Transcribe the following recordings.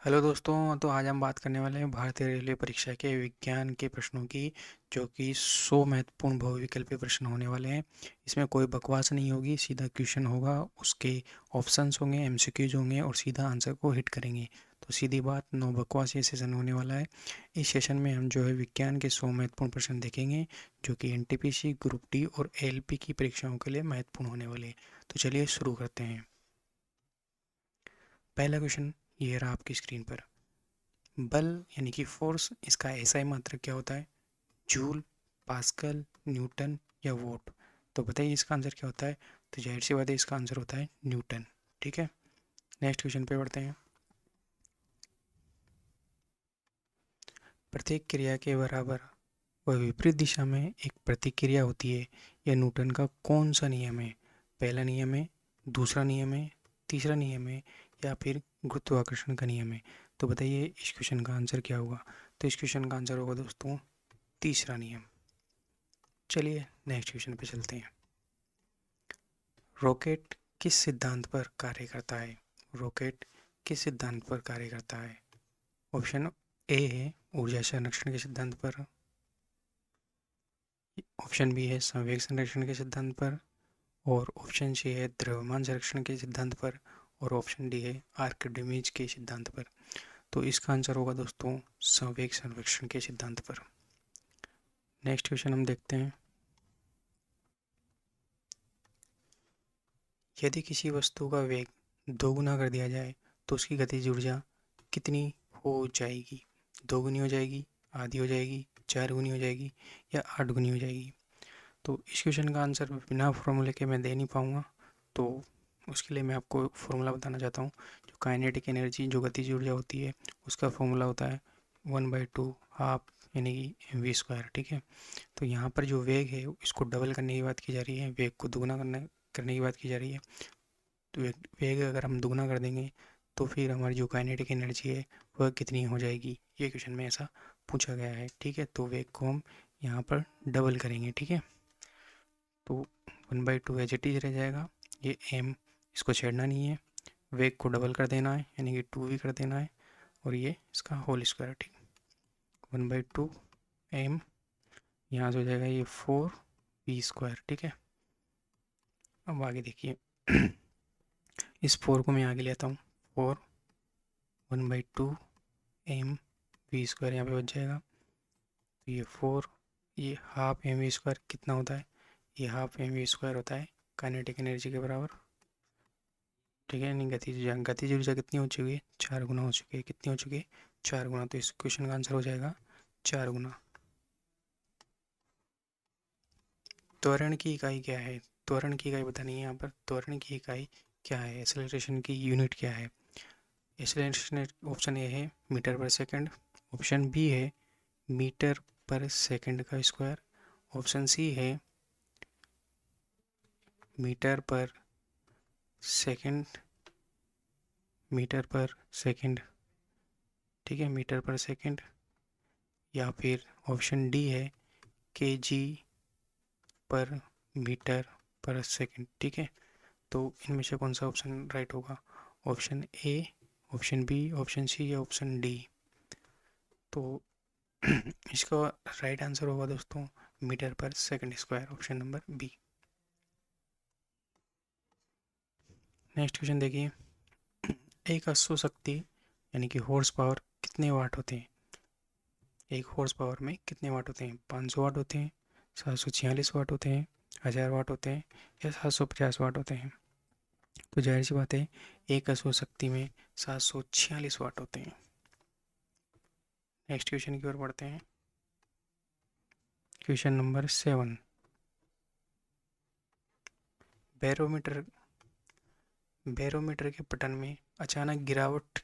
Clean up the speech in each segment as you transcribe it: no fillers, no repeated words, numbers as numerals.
Hello दोस्तों, तो आज हम बात करने वाले हैं भारतीय रेलवे परीक्षा के विज्ञान के प्रश्नों की, जो कि 100 महत्वपूर्ण बहुविकल्पीय प्रश्न होने वाले हैं। इसमें कोई बकवास नहीं होगी, सीधा क्वेश्चन होगा, उसके ऑप्शंस होंगे, एमसीक्यूज होंगे और सीधा आंसर को हिट करेंगे। तो सीधी बात, नो बकवास ये सेशन होने वाला है। इस सेशन में हम जो है विज्ञान के 100 महत्वपूर्ण प्रश्न देखेंगे, जो कि एनटीपीसी, ग्रुप डी और एलपी की परीक्षाओं के लिए महत्वपूर्ण होने वाले हैं। तो चलिए शुरू करते हैं। पहला क्वेश्चन ये रहा आपकी स्क्रीन पर। बल यानी कि फोर्स, इसका एसआई मात्रक क्या होता है? जूल, पास्कल, न्यूटन या वोट? तो बताइए इसका आंसर क्या होता है? तो जाहिर सी बात है, इसका आंसर होता है न्यूटन। ठीक है, नेक्स्ट क्वेश्चन पे बढ़ते हैं। प्रत्येक क्रिया के बराबर व विपरीत दिशा में एक प्रतिक्रिया होती है, यह न्यूटन का कौन सा नियम है? पहला नियम है, दूसरा नियम है, तीसरा नियम है या फिर गुरुत्वाकर्षण का नियम है? तो बताइए इस क्वेश्चन का आंसर क्या होगा? तो इस क्वेश्चन का आंसर होगा दोस्तों तीसरा नियम। चलिए नेक्स्ट क्वेश्चन पे चलते हैं। रॉकेट किस सिद्धांत पर कार्य करता है? रॉकेट किस सिद्धांत पर कार्य करता है? ऑप्शन ए है ऊर्जा संरक्षण के सिद्धांत पर, ऑप्शन बी है संवेग संरक्षण के सिद्धांत पर, और ऑप्शन सी है द्रव्यमान संरक्षण के सिद्धांत पर, और ऑप्शन डी है आर्किमिडीज के सिद्धांत पर। तो इसका आंसर होगा दोस्तों संवेग संरक्षण के सिद्धांत पर। नेक्स्ट क्वेश्चन हम देखते हैं। यदि किसी वस्तु का वेग दोगुना कर दिया जाए तो उसकी गतिज ऊर्जा कितनी हो जाएगी? दोगुनी हो जाएगी, आधी हो जाएगी, चार गुनी हो जाएगी या आठ गुनी हो जाएगी? तो इस क्वेश्चन का आंसर बिना फॉर्मूले के मैं दे नहीं पाऊँगा, तो उसके लिए मैं आपको फॉर्मूला बताना चाहता हूँ। जो काइनेटिक एनर्जी, जो गतिज ऊर्जा होती है, उसका फॉर्मूला होता है 1/2 हाफ, यानी कि mv²। ठीक है, तो यहाँ पर जो वेग है इसको डबल करने की बात की जा रही है, वेग को दुगना करने की बात की जा रही है। तो वेग अगर हम दुगना कर देंगे तो फिर हमारी जो काइनेटिक एनर्जी है वह कितनी हो जाएगी? ये क्वेश्चन में ऐसा पूछा गया है। ठीक है, तो वेग को हम यहाँ पर डबल करेंगे। ठीक है, तो 1/2 एज इट इज रह जाएगा। ये एम, इसको छेड़ना नहीं है, वेग को डबल कर देना है, यानी कि 2 भी कर देना है, और ये इसका होल स्क्वायर। ठीक, 1/2 एम, यहाँ से हो जाएगा ये 4 v²। ठीक है, अब आगे देखिए। इस 4 को मैं आगे लेता हूँ, 4 1/2 एम v² यहाँ पे बच जाएगा। तो ये 4, ये हाफ mv² कितना होता है? ये हाफ mv² होता है काइनेटिक एनर्जी के बराबर। ठीक है, नहीं गतिज ऊर्जा कितनी हो चुकी है? 4 गुना हो चुकी है। कितनी हो चुकी है? 4 गुना। तो इस क्वेश्चन का आंसर हो जाएगा 4 गुना। त्वरण की इकाई क्या है? त्वरण की इकाई बतानी है यहाँ पर। त्वरण की इकाई क्या है? एक्सेलरेशन की यूनिट क्या है? एक्सेलरेशन ऑप्शन ए है मीटर पर सेकंड, ऑप्शन बी है मीटर पर सेकंड का स्क्वायर, ऑप्शन सी है मीटर पर सेकंड, मीटर पर सेकंड, ठीक है, मीटर पर सेकंड, या फिर ऑप्शन डी है केजी पर मीटर पर सेकंड। ठीक है, तो इनमें से कौन सा ऑप्शन राइट होगा? Option A, option B, option C या ऑप्शन डी? तो इसका राइट आंसर होगा दोस्तों मीटर पर second square, option number B. Next question देखिए। एक अश्व शक्ति यानी कि हॉर्स पावर कितने वाट होते हैं? एक हॉर्स पावर में कितने वाट होते हैं? 500 वाट होते हैं, 746 वाट होते हैं, 1000 वाट होते हैं या 750 वाट होते हैं? तो जाहिर सी बात है, एक अश्व शक्ति में 746 वाट होते हैं। नेक्स्ट क्वेश्चन की ओर बढ़ते हैं। Question number 7। बैरोमीटर, बैरोमीटर के पठन में अचानक गिरावट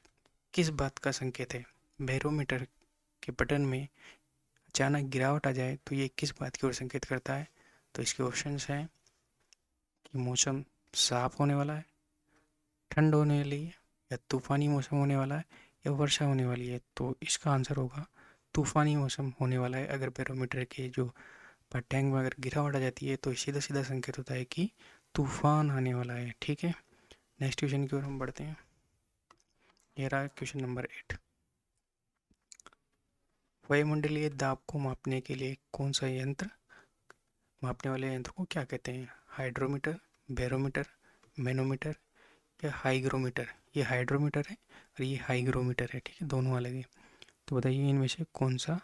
किस बात का संकेत है? बैरोमीटर के पठन में अचानक गिरावट आ जाए तो ये किस बात की ओर संकेत करता है? तो इसके ऑप्शंस हैं कि मौसम साफ होने वाला है, ठंड होने वाली है, या तूफानी मौसम होने वाला है, या वर्षा होने वाली है। तो इसका आंसर होगा तूफानी मौसम होने वाला है। अगर बैरोमीटर के जो टैंक में अगर गिरावट आ जाती है तो सीधा सीधा संकेत होता है कि तूफान आने वाला है। ठीक है, नेक्स्ट क्वेश्चन की ओर हम बढ़ते हैं। ये रहा क्वेश्चन नंबर 8। वायुमंडलीय दाब को मापने के लिए कौन सा यंत्र, मापने वाले यंत्र को क्या कहते हैं? हाइड्रोमीटर, बैरोमीटर, मैनोमीटर या हाइग्रोमीटर? ये हाइड्रोमीटर है और ये हाइग्रोमीटर है, ठीक है, दोनों अलग है। तो बताइए इनमें से कौन सा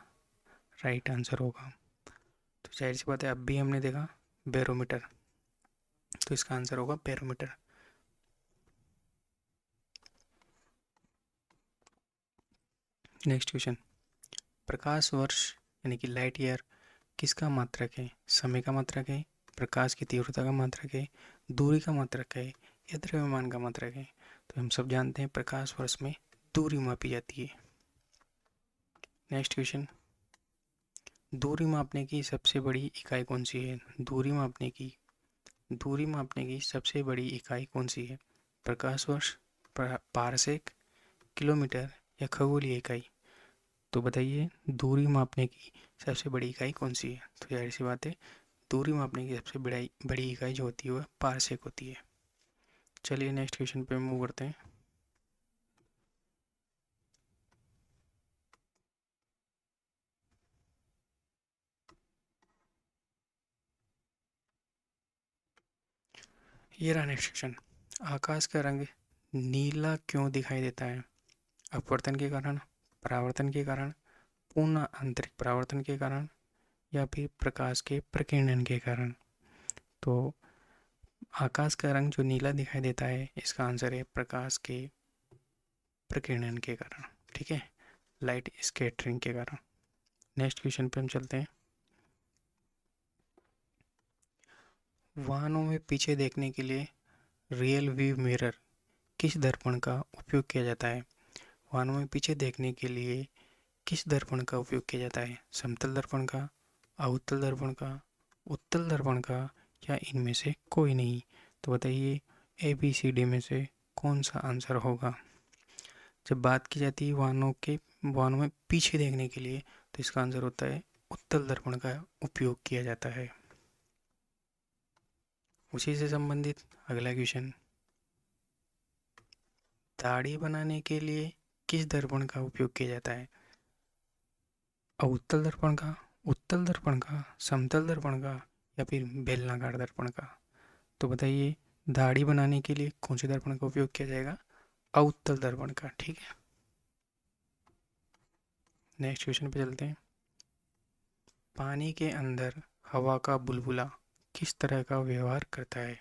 राइट आंसर होगा? तो जाहिर सी बात है, अब भी हमने देखा बैरोमीटर, तो इसका आंसर होगा बैरोमीटर। नेक्स्ट क्वेश्चन, प्रकाश वर्ष यानी कि लाइट ईयर किसका मात्रक है? समय का मात्रक है, प्रकाश की तीव्रता का मात्रक है, दूरी का मात्रक है या द्रव्यमान का मात्रक है? तो हम सब जानते हैं प्रकाश वर्ष में दूरी मापी जाती है। नेक्स्ट क्वेश्चन, दूरी मापने की सबसे बड़ी इकाई कौन सी है? दूरी मापने की सबसे बड़ी इकाई कौन सी है? प्रकाश वर्ष, पारसेक, किलोमीटर या खगोलीय इकाई? तो बताइए दूरी मापने की सबसे बड़ी इकाई कौन सी है? तो जाहिर सी बात है, दूरी मापने की सबसे बड़ी बड़ी इकाई जो होती है वह पारसेक होती है। चलिए नेक्स्ट क्वेश्चन पे मूव करते हैं। ये रहा नेक्स्ट क्वेश्चन, आकाश का रंग नीला क्यों दिखाई देता है? अपवर्तन के कारण, परावर्तन के कारण, पूर्ण आंतरिक परावर्तन के कारण या फिर प्रकाश के प्रकीर्णन के कारण? तो आकाश का रंग जो नीला दिखाई देता है इसका आंसर है प्रकाश के प्रकीर्णन के कारण, ठीक है, लाइट स्कैटरिंग के कारण। नेक्स्ट क्वेश्चन पे हम चलते हैं। वाहनों में पीछे देखने के लिए रियल व्यू मिरर किस दर्पण का उपयोग किया जाता है? वाहनों में पीछे देखने के लिए किस दर्पण का उपयोग किया जाता है? समतल दर्पण का, अवतल दर्पण का, उत्तल दर्पण का या इनमें से कोई नहीं? तो बताइए ABCD में से कौन सा आंसर होगा? जब बात की जाती है वाहनों में पीछे देखने के लिए तो इसका आंसर होता है उत्तल दर्पण का उपयोग किया जाता है। उसी से संबंधित अगला क्वेश्चन, दाढ़ी बनाने के लिए किस दर्पण का उपयोग किया जाता है? अवतल दर्पण का, उत्तल दर्पण का, समतल दर्पण का या फिर बेलनाकार दर्पण का? तो बताइए दाढ़ी बनाने के लिए कौन से दर्पण का उपयोग किया जाएगा? अवतल दर्पण का, ठीक है। नेक्स्ट क्वेश्चन पे चलते हैं। पानी के अंदर हवा का बुलबुला किस तरह का व्यवहार करता है?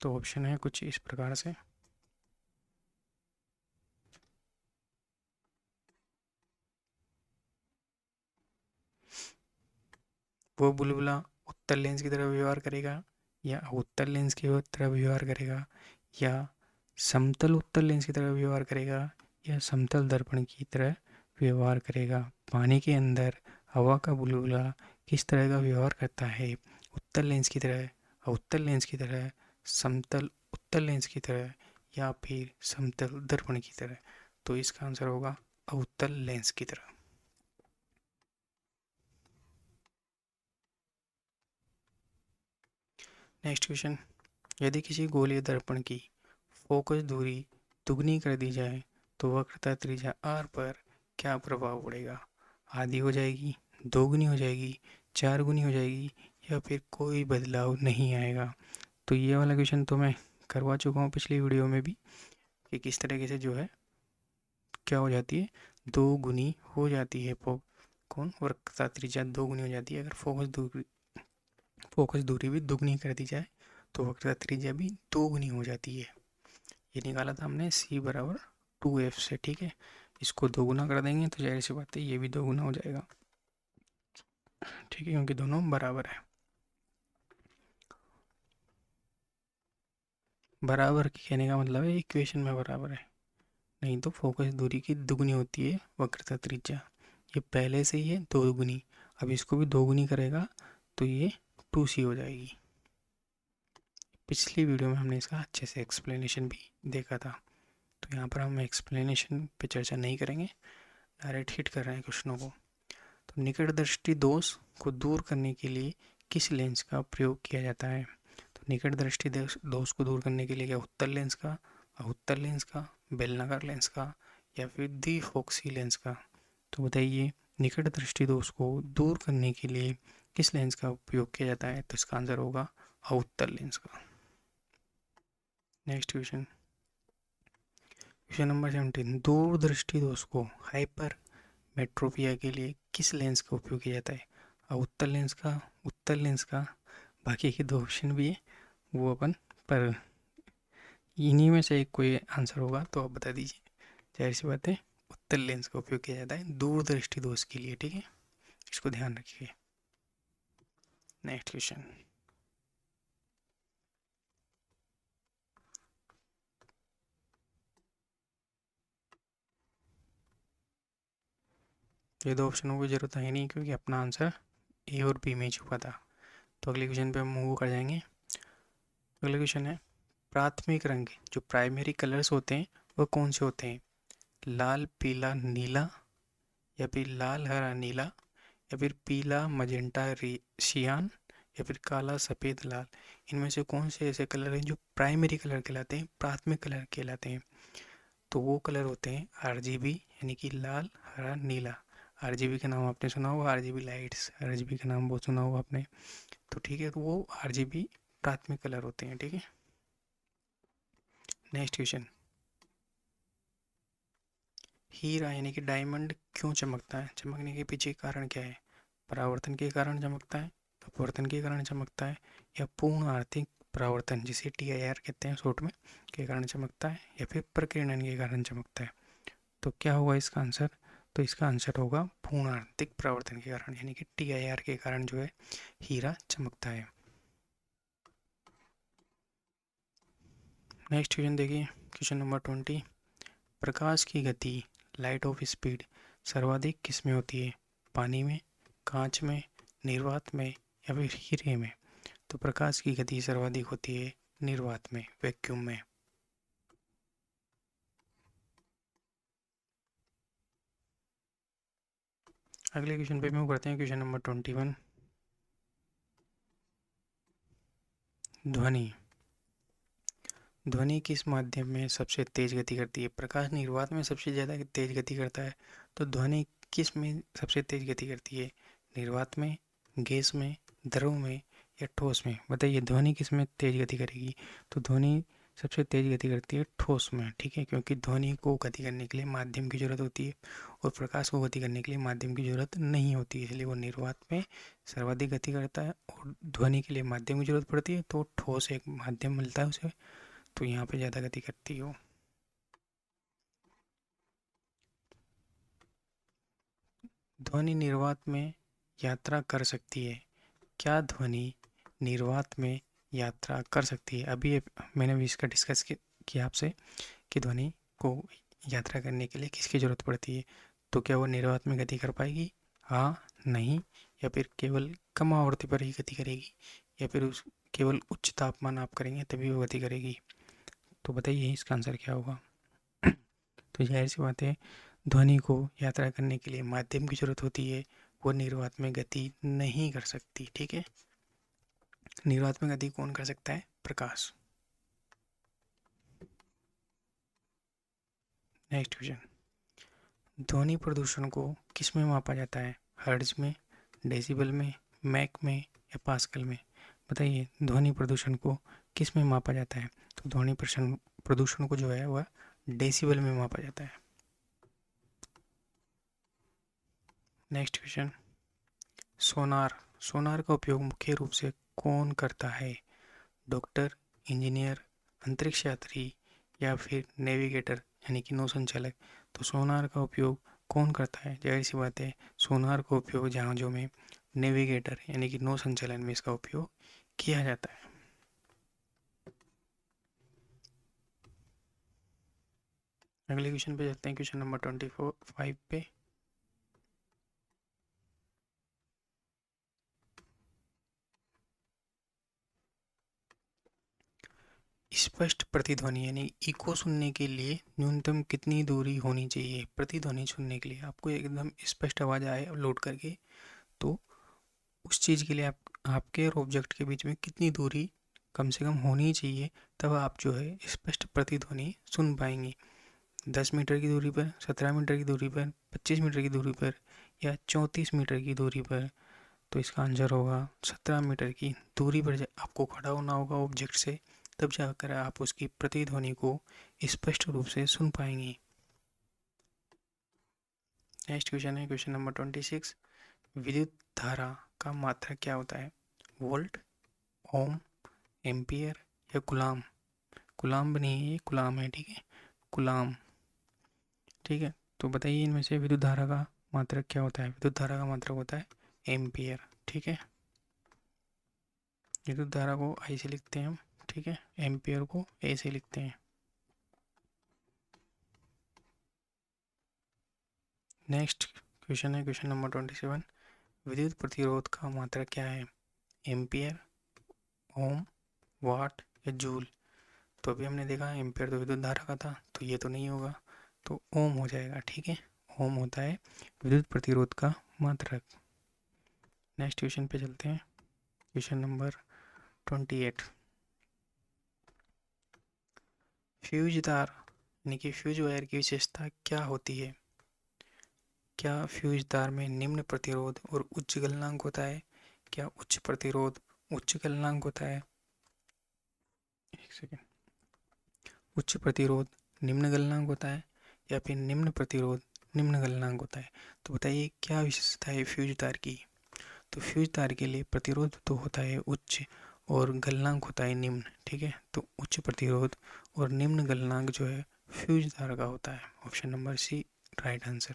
तो ऑप्शन है कुछ इस प्रकार से, वो बुलबुला उत्तल लेंस की तरह व्यवहार करेगा या उत्तल लेंस की तरह व्यवहार करेगा या समतल उत्तल लेंस की तरह व्यवहार करेगा या समतल दर्पण की तरह व्यवहार करेगा? पानी के अंदर हवा का बुलबुला किस तरह का व्यवहार करता है? उत्तल लेंस की तरह, अवतल लेंस की तरह, समतल उत्तल लेंस की तरह या फिर समतल दर्पण की तरह? तो इसका आंसर होगा अवतल लेंस की तरह। नेक्स्ट क्वेश्चन, यदि किसी गोलीय दर्पण की फोकस दूरी दुगनी कर दी जाए तो वक्रता त्रिज्या r पर क्या प्रभाव पड़ेगा? आधी हो जाएगी, दोगुनी हो जाएगी, चार गुनी हो जाएगी या फिर कोई बदलाव नहीं आएगा? तो ये वाला क्वेश्चन तो मैं करवा चुका हूँ पिछली वीडियो में भी कि किस तरीके से जो है क्या हो जाती है, दो गुनी हो जाती है। कौन वक्रता त्रिज्या दो गुनी हो जाती है अगर फोकस दूरी भी दुगनी कर दी जाए तो वक्रता त्रिज्या भी दो गुनी हो जाती है। ये निकाला था हमने C बराबर 2F से, ठीक है। इसको दोगुना कर देंगे तो जाहिर सी बात है ये भी दोगुना हो जाएगा, ठीक है, क्योंकि दोनों बराबर है। बराबर कहने का मतलब है इक्वेशन में बराबर है, नहीं तो फोकस दूरी की दुगनी होती है वक्रता त्रिज्या। ये पहले से ही है दो दुगुनी, अब इसको भी दोगुनी करेगा तो ये 2C हो जाएगी। पिछली वीडियो में हमने इसका अच्छे से एक्सप्लेनेशन भी देखा था, तो यहाँ पर हम एक्सप्लेनेशन पे चर्चा नहीं करेंगे, डायरेक्ट हिट कर रहे हैं क्वेश्चनों को। तो निकट दृष्टि दोष को दूर करने के लिए किस लेंस का प्रयोग किया जाता है? तो निकट दृष्टि दोष को दूर करने के लिए क्या उत्तल लेंस का, अवतल लेंस का, बेलनाकार लेंस का या फिर द्विफोक्सी लेंस का। तो बताइए निकट दृष्टि दोष को दूर करने के लिए किस लेंस का उपयोग किया जाता है? तो इसका आंसर होगा अवतल लेंस का। नेक्स्ट क्वेश्चन, क्वेश्चन नंबर 17, दूर दृष्टि दोष को हाइपर मेट्रोपिया के लिए किस लेंस का उपयोग किया जाता है? अवतल लेंस का, उत्तल लेंस का, बाकी के दो ऑप्शन भी है वो अपन पर इन्हीं में से एक कोई आंसर होगा तो आप बता दीजिए। जाहिर सी बात है उत्तल लेंस का उपयोग किया जाता है दूर दृष्टि दोष के लिए, ठीक है, इसको ध्यान रखिए। नेक्स्ट क्वेश्चन, ये दो ऑप्शनों की जरूरत है नहीं क्योंकि अपना आंसर ए और बी में छुपा था। तो अगले क्वेश्चन पे हम मूव कर जाएंगे। अगला क्वेश्चन है, प्राथमिक रंग जो प्राइमरी कलर्स होते हैं वो कौन से होते हैं? लाल पीला नीला, या फिर लाल हरा नीला, या फिर पीला मजेंटा सियान, या फिर काला सफ़ेद लाल। इनमें से कौन से ऐसे कलर हैं जो प्राइमरी कलर कहलाते हैं, प्राथमिक कलर कहलाते हैं? तो वो कलर होते हैं आरजीबी, यानी कि लाल हरा नीला। आरजीबी का नाम आपने सुना होगा, आरजीबी लाइट्स, आरजीबी का नाम बहुत सुना होगा आपने। तो ठीक है, तो वो आरजीबी प्राथमिक कलर होते हैं, ठीक है। नेक्स्ट क्वेश्चन, हीरा यानी कि डायमंड क्यों चमकता है? चमकने के पीछे कारण क्या है? परावर्तन के कारण चमकता है, अपवर्तन के कारण चमकता है, या पूर्ण आर्थिक परावर्तन जिसे TIR कहते हैं शॉर्ट में के कारण चमकता है, या फिर प्रकीर्णन के कारण चमकता है? तो क्या होगा इसका आंसर? तो इसका आंसर होगा पूर्ण आर्थिक परावर्तन के कारण, यानी कि TIR के कारण जो है हीरा चमकता है। नेक्स्ट क्वेश्चन देखिए, क्वेश्चन नंबर 20, प्रकाश की गति लाइट ऑफ स्पीड सर्वाधिक किस में होती है? पानी में, कांच में, निर्वात में, या फिर हीरे में? तो प्रकाश की गति सर्वाधिक होती है निर्वात में, वैक्यूम में। अगले क्वेश्चन पे मूव करते हैं, क्वेश्चन नंबर 21, ध्वनि ध्वनि किस माध्यम में सबसे तेज गति करती है? प्रकाश निर्वात में सबसे ज़्यादा तेज गति करता है, तो ध्वनि किस में सबसे तेज गति करती है? निर्वात में, गैस में, द्रव में, या ठोस में? बताइए ध्वनि किस में तेज गति करेगी? तो ध्वनि सबसे तेज गति करती है ठोस में, ठीक है, क्योंकि ध्वनि को गति करने के लिए माध्यम की जरूरत होती है और प्रकाश को गति करने के लिए माध्यम की जरूरत नहीं होती है, इसलिए वो निर्वात में सर्वाधिक गति करता है। और ध्वनि के लिए माध्यम की जरूरत पड़ती है तो ठोस एक माध्यम मिलता है उसे, तो यहाँ पे ज़्यादा गति करती हो। ध्वनि निर्वात में यात्रा कर सकती है। क्या ध्वनि निर्वात में यात्रा कर सकती है? अभी मैंने भी इसका डिस्कस किया आपसे कि ध्वनि को यात्रा करने के लिए किसकी ज़रूरत पड़ती है। तो क्या वो निर्वात में गति कर पाएगी? हाँ, नहीं, या फिर केवल कम आवृत्ति पर ही गति करेगी, या फिर उस केवल उच्च तापमान आप करेंगे तभी वो गति करेगी? तो बताइए इसका आंसर क्या होगा? तो जाहिर सी बात है ध्वनि को यात्रा करने के लिए माध्यम की जरूरत होती है, वो निर्वात में गति नहीं कर सकती, ठीक है। निर्वात में गति कौन कर सकता है? प्रकाश। नेक्स्ट क्वेश्चन, ध्वनि प्रदूषण को किस में मापा जाता है? हर्ट्ज में, डेसिबल में, मैक में, या पास्कल में? बताइए ध्वनि प्रदूषण को किस में मापा जाता है? तो ध्वनि प्रदूषण को जो है वह डेसिबल में मापा जाता है। नेक्स्ट क्वेश्चन, सोनार सोनार का उपयोग मुख्य रूप से कौन करता है? डॉक्टर, इंजीनियर, अंतरिक्ष यात्री, या फिर नेविगेटर यानी कि नौ संचालक? तो सोनार का उपयोग कौन करता है? जाहिर सी बात है सोनार का उपयोग जहाज़ों में नेविगेटर यानी कि नौ संचालन में इसका उपयोग किया जाता है। अगले क्वेश्चन पे चलते हैं, क्वेश्चन नंबर 25 पे। स्पष्ट प्रतिध्वनि यानी इको सुनने के लिए न्यूनतम कितनी दूरी होनी चाहिए? प्रतिध्वनि सुनने के लिए आपको एकदम स्पष्ट आवाज़ आए अपलोड करके, तो उस चीज़ के लिए आप आपके और ऑब्जेक्ट के बीच में कितनी दूरी कम से कम होनी चाहिए, तब आप जो है स्पष्ट प्रतिध्वनि सुन पाएंगे? 10 मीटर की दूरी पर, 17 मीटर की दूरी पर, 25 मीटर की दूरी पर या 34 मीटर की दूरी पर? तो इसका आंसर होगा 17 मीटर की दूरी पर आपको खड़ा होना होगा ऑब्जेक्ट से, तब जाकर आप उसकी प्रतिध्वनि को स्पष्ट रूप से सुन पाएंगे। नेक्स्ट क्वेश्चन है क्वेश्चन नंबर 26। विद्युत धारा का मात्रक क्या होता है? वोल्ट, ओम, एम्पियर या कूलाम? कूलाम नहीं है, ये कूलाम है, ठीक है, कूलाम। ठीक है, तो बताइए इनमें से विद्युत धारा का मात्रक क्या होता है? विद्युत धारा का मात्रक होता है एम्पियर। ठीक है, विद्युत धारा को आई से लिखते हैं हम, ठीक है, एम्पियर को ए से लिखते हैं। नेक्स्ट क्वेश्चन है क्वेश्चन नंबर 27। विद्युत प्रतिरोध का मात्रक क्या है? एम्पियर, ओम, वाट या जूल? तो अभी हमने देखा एम्पियर तो विद्युत धारा का था, तो ये तो नहीं होगा, तो ओम हो जाएगा। ठीक है, ओम होता है विद्युत प्रतिरोध का मात्रक। नेक्स्ट क्वेश्चन पे चलते हैं, क्वेश्चन नंबर 28। फ्यूज तार यानी कि फ्यूज वायर की विशेषता क्या होती है? क्या फ्यूज तार में निम्न प्रतिरोध और उच्च गलनांक होता है? क्या उच्च प्रतिरोध उच्च गलनांक होता है? एक सेकेंड, उच्च प्रतिरोध निम्न गलनांक होता है या फिर निम्न प्रतिरोध निम्न गलनांक होता है? तो बताइए क्या विशेषता है फ्यूज तार की? तो फ्यूज तार के लिए प्रतिरोध तो होता है उच्च और गलनांक होता है निम्न। ठीक है, तो उच्च प्रतिरोध और निम्न गलनांक जो है फ्यूज तार का होता है। Option number C right answer.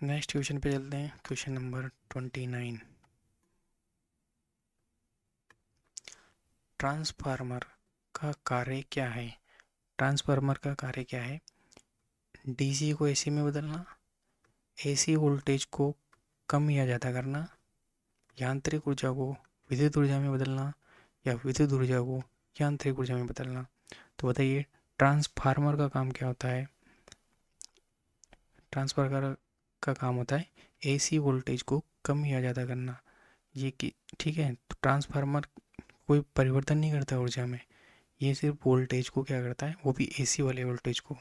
Next question पे चलते हैं, क्वेश्चन नंबर 29। ट्रांसफार्मर का कार्य क्या है? ट्रांसफार्मर का कार्य क्या है? डीसी को एसी में बदलना, एसी वोल्टेज को कम या ज़्यादा करना, यांत्रिक ऊर्जा को विद्युत ऊर्जा में बदलना या विद्युत ऊर्जा को यांत्रिक ऊर्जा में बदलना? तो बताइए ट्रांसफार्मर का काम क्या होता है? ट्रांसफार्मर का काम होता है एसी वोल्टेज को कम या ज़्यादा करना। ये कि ठीक है, तो ट्रांसफार्मर कोई परिवर्तन नहीं करता ऊर्जा में, ये सिर्फ वोल्टेज को क्या करता है, वो भी एसी वाले वोल्टेज को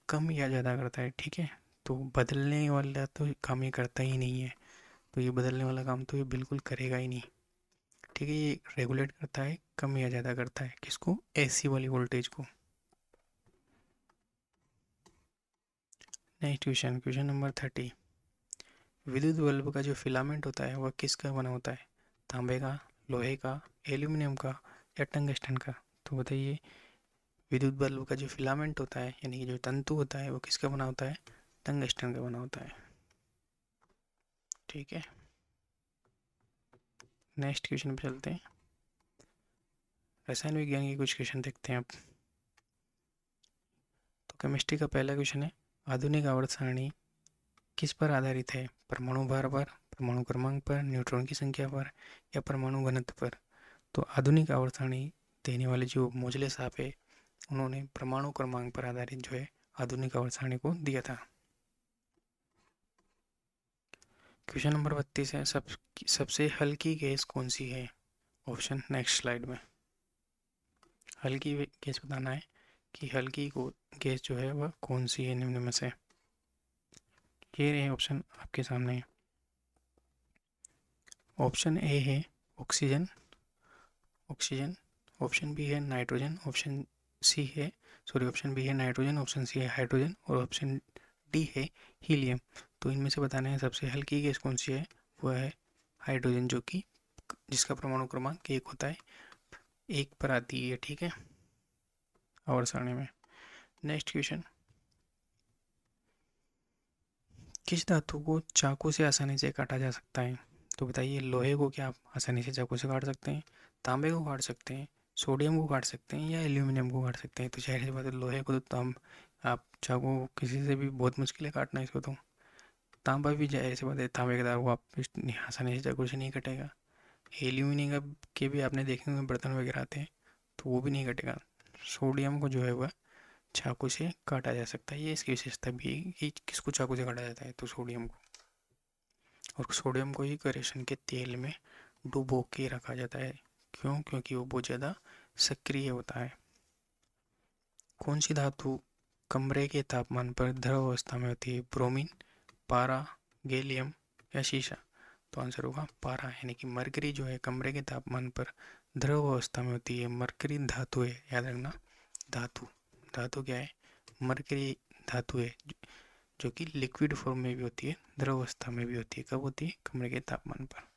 कम या ज़्यादा करता है। ठीक है, तो बदलने वाला तो काम ये करता ही नहीं है, तो ये बदलने वाला काम तो ये बिल्कुल करेगा ही नहीं। ठीक है, ये रेगुलेट करता है, कम या ज़्यादा करता है, किसको? एसी वाली वोल्टेज को। Next question, question number 30। विद्युत बल्ब का जो फिलामेंट होता है वह किसका बना होता है? तांबे का, लोहे का, एल्यूमिनियम का या टंगस्टन का? तो बताइए विद्युत बल्ब का जो फिलामेंट होता है यानी कि जो तंतु होता है वो किसका बना होता है? टंगस्टन का बना होता है। ठीक है, नेक्स्ट क्वेश्चन पे चलते हैं, रसायन विज्ञान के कुछ क्वेश्चन देखते हैं अब। तो केमिस्ट्री का पहला क्वेश्चन है, आधुनिक आवर्त सारणी किस पर आधारित है? परमाणु भार पर, परमाणु क्रमांक पर, न्यूट्रॉन की संख्या पर या परमाणु घनत्व पर? तो आधुनिक आवर्त सारणी देने वाले जो मोजले साहब है उन्होंने परमाणु क्रमांक पर आधारित जो है आधुनिक आवर्त सारणी को दिया था। क्वेश्चन नंबर 32 है, सबसे हल्की गैस कौन सी है? ऑप्शन नेक्स्ट स्लाइड में। हल्की गैस बताना है कि हल्की को गैस जो है वह कौन सी है निम्न में से? ये रहे ऑप्शन आपके सामने। ऑप्शन ए है ऑक्सीजन, ऑक्सीजन, ऑप्शन बी है नाइट्रोजन, ऑप्शन सी है सॉरी ऑप्शन बी है नाइट्रोजन, ऑप्शन सी है हाइड्रोजन और ऑप्शन डी है हीलियम। तो इनमें से बताना है सबसे हल्की गैस कौन सी है? वह है हाइड्रोजन, जो कि जिसका परमाणु क्रमांक 1 होता है, 1 पर आती है। ठीक है, आवर्त सारणी में। नेक्स्ट क्वेश्चन, किस धातु को चाकू से आसानी से काटा जा सकता है? तो बताइए लोहे को क्या आप आसानी से चाकू से काट सकते हैं, तांबे को काट सकते हैं, सोडियम को काट सकते हैं या एल्यूमिनियम को काट सकते हैं? तो जाहिर सी बात है लोहे को तो आप चाकू किसी से भी बहुत मुश्किल है काटना इसको तो। तांबा भी जाहिर सी बात है, तांबे का तार को आप इतनी आसानी से चाकू से नहीं कटेगा। एल्यूमिनियम के भी आपने देखे होंगे बर्तन वगैरह आते हैं, तो वो भी नहीं कटेगा। सोडियम को जो है वह चाकू से काटा जा सकता है, ये इसकी विशेषता भी है कि किसको चाकू से काटा जाता है, तो सोडियम को। और सोडियम को ही करेशन के तेल में डुबो के रखा जाता है। क्यों? क्योंकि वो बहुत ज़्यादा सक्रिय होता है। कौन सी धातु कमरे के तापमान पर द्रव अवस्था में होती है? ब्रोमीन, पारा, गैलियम या शीशा? तो आंसर होगा पारा, यानी कि मरकरी जो है कमरे के तापमान पर द्रव अवस्था में होती है। मरकरी धातु है, याद रखना। धातु धातु क्या है? मरकरी धातु है, जो कि लिक्विड फॉर्म में भी होती है, द्रव अवस्था में भी होती है। कब होती है? कमरे के तापमान पर।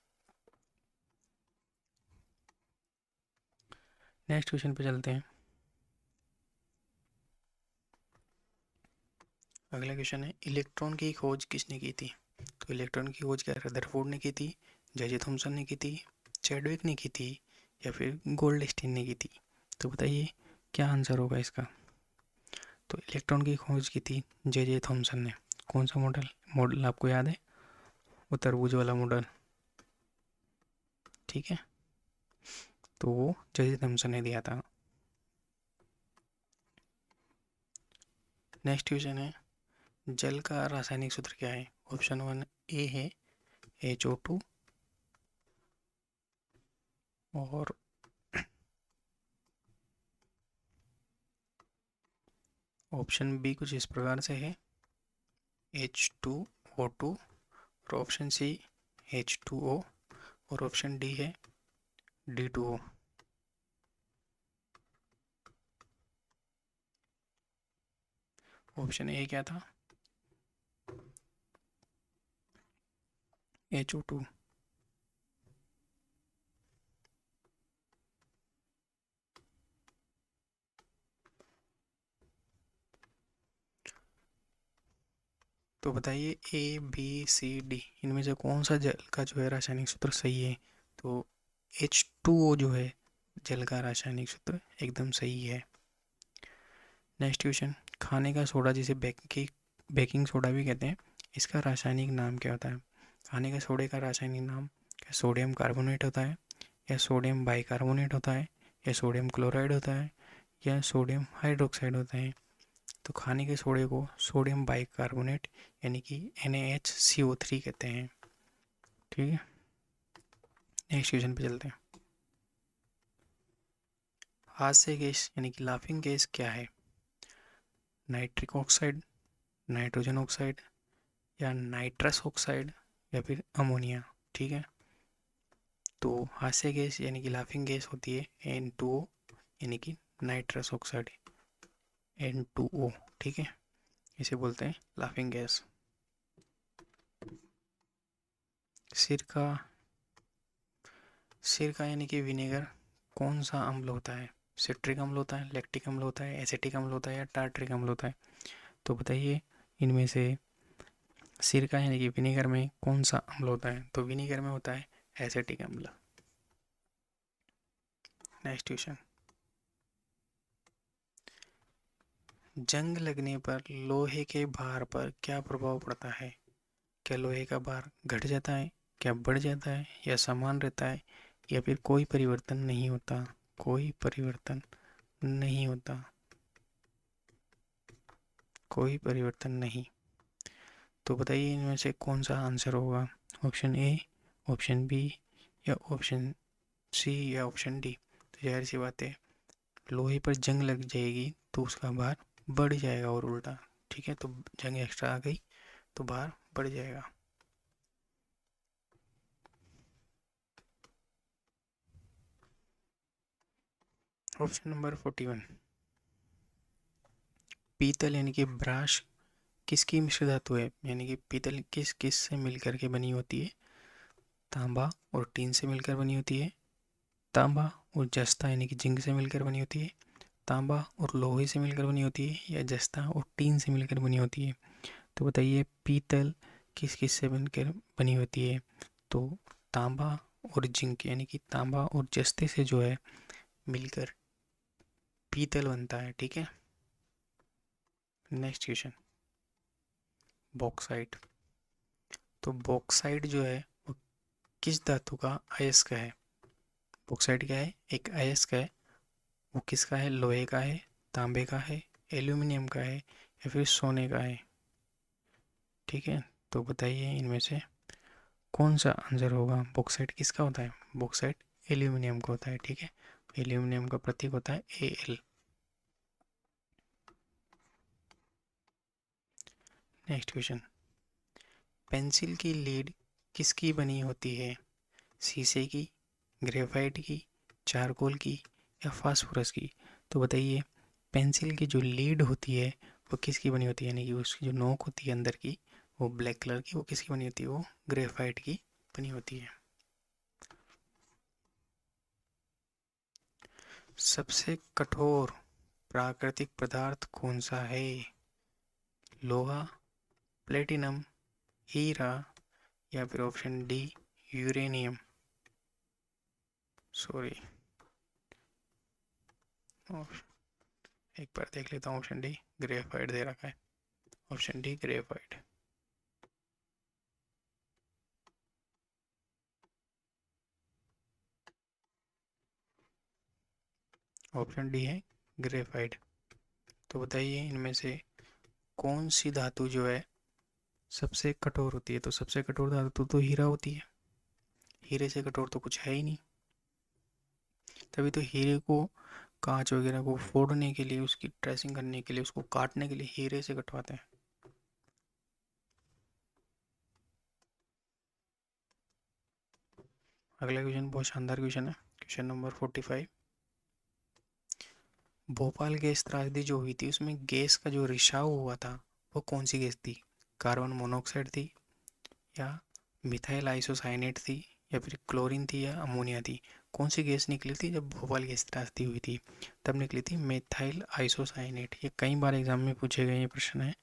नेक्स्ट क्वेश्चन पे चलते हैं। अगला क्वेश्चन है, इलेक्ट्रॉन की खोज किसने की थी? तो इलेक्ट्रॉन की खोज क्या रदरफोर्ड ने की थी, जे थॉमसन ने की थी, चैडविक ने की थी, या फिर गोल्डस्टीन ने की थी? तो बताइए क्या आंसर होगा इसका। तो इलेक्ट्रॉन की खोज की थी जे थॉमसन ने। कौन सा मॉडल मॉडल आपको याद है? वो तरबूज वाला मॉडल, ठीक है। तो वो जे थॉमसन ने दिया था। नेक्स्ट क्वेश्चन है, जल का रासायनिक सूत्र क्या है? ऑप्शन 1 ए है HO2, और ऑप्शन बी कुछ इस प्रकार से है H2O2, और ऑप्शन सी H2O, और ऑप्शन डी है D2O। ऑप्शन ए क्या था? HO2। तो बताइए A B C D इनमें से कौन सा जल का जो है रासायनिक सूत्र सही है? तो H2O जो है जल का रासायनिक सूत्र एकदम सही है। नेक्स्ट क्वेश्चन, खाने का सोडा जिसे बेकिंग सोडा भी कहते हैं, इसका रासायनिक नाम क्या होता है? खाने के सोडे का रासायनिक नाम क्या सोडियम कार्बोनेट होता है, या सोडियम बाइकार्बोनेट होता है, या सोडियम क्लोराइड होता है, या सोडियम हाइड्रोक्साइड होता है? तो खाने के सोडे को सोडियम बाइकार्बोनेट यानी कि NaHCO3 कहते हैं, ठीक है। नेक्स्ट क्वेश्चन पे चलते हैं। हास्य गैस यानी कि लाफिंग गैस क्या है? नाइट्रिक ऑक्साइड, नाइट्रोजन ऑक्साइड, या नाइट्रस ऑक्साइड, या फिर अमोनिया? ठीक है। तो हास्य गैस यानी कि लाफिंग गैस होती है N2O, यानी कि नाइट्रस ऑक्साइड N2O, ठीक है। इसे बोलते हैं लाफिंग गैस। सिरका सिरका यानी कि विनेगर कौन सा अम्ल होता है? सिट्रिक अम्ल होता है, लैक्टिक अम्ल होता है, एसिटिक अम्ल होता है, या टार्ट्रिक अम्ल होता है? तो बताइए इनमें से सिरका यानी कि विनेगर में कौन सा अम्ल होता है? तो विनेगर में होता है एसिटिक अम्ल। नेक्स्ट क्वेश्चन, जंग लगने पर लोहे के भार पर क्या प्रभाव पड़ता है? क्या लोहे का भार घट जाता है, क्या बढ़ जाता है, या समान रहता है, या फिर कोई परिवर्तन नहीं होता? कोई परिवर्तन नहीं होता, कोई परिवर्तन नहीं। तो बताइए इनमें से कौन सा आंसर होगा? ऑप्शन ए, ऑप्शन बी, या ऑप्शन सी, या ऑप्शन डी? तो जाहिर सी बात है, लोहे पर जंग लग जाएगी तो उसका भार बढ़ जाएगा और उल्टा, ठीक है। तो जंग एक्स्ट्रा आ गई तो भार बढ़ जाएगा। ऑप्शन नंबर 41, पीतल यानी कि ब्राश किसकी मिश्र धातु है? यानी कि पीतल किस किस से मिलकर के बनी होती है? तांबा और टीन से मिलकर बनी होती है, तांबा और जस्ता यानी कि जिंक से मिलकर बनी होती है, तांबा और लोहे से मिलकर बनी होती है, या जस्ता और टीन से मिलकर बनी होती है? तो बताइए पीतल किस किस से बनकर बनी होती है? तो तांबा और जिंक यानी कि तांबा और जस्ते से जो है मिलकर पीतल बनता है, ठीक है। Next question, bauxite. तो बॉक्साइट जो है वो किस धातु का अयस्क है? बॉक्साइट क्या है? एक अयस्क है। वो किसका है? लोहे का है, तांबे का है, एल्यूमिनियम का है, या फिर सोने का है? ठीक है। तो बताइए इनमें से कौन सा आंसर होगा? बॉक्साइट किसका होता है? बॉक्साइट एल्यूमिनियम का होता है, ठीक है। एल्यूमिनियम का प्रतीक होता है Al। नेक्स्ट क्वेश्चन, पेंसिल की लीड किसकी बनी होती है? शीशे की, ग्रेफाइट की, चारकोल की या फास्फोरस की? तो बताइए, पेंसिल की जो लीड होती है वो किसकी बनी होती है, यानी कि उसकी जो नोक होती है अंदर की, वो ब्लैक कलर की, वो किसकी बनी होती है? वो ग्रेफाइट की बनी होती है। सबसे कठोर प्राकृतिक पदार्थ कौन सा है? लोहा, प्लेटिनम, हीरा या फिर ऑप्शन डी यूरेनियम। सॉरी, एक बार देख लेता हूँ, ऑप्शन डी ग्रेफाइट दे रखा है। Option D graphite. Option D है ग्रेफाइट। तो बताइए, इनमें से कौन सी धातु जो है सबसे कठोर होती है? तो सबसे कठोर धातु तो हीरा होती है। हीरे से कठोर तो कुछ है ही नहीं। तभी तो हीरे को, कांच वगैरह को फोड़ने के लिए, उसकी ट्रेसिंग करने के लिए, उसको काटने के लिए हीरे से कटवाते हैं। अगला क्वेश्चन बहुत शानदार क्वेश्चन है, क्वेश्चन नंबर 45। भोपाल गैस त्रासदी जो हुई थी, उसमें गैस का जो रिसाव हुआ था वो कौन सी गैस थी? कार्बन मोनोऑक्साइड थी, या मिथाइल आइसोसाइनेट थी, या फिर क्लोरीन थी, या अमोनिया थी? कौन सी गैस निकली थी जब भोपाल गैस त्रासदी हुई थी? तब निकली थी मिथाइल आइसोसाइनेट। ये कई बार एग्जाम में पूछे गए ये प्रश्न है।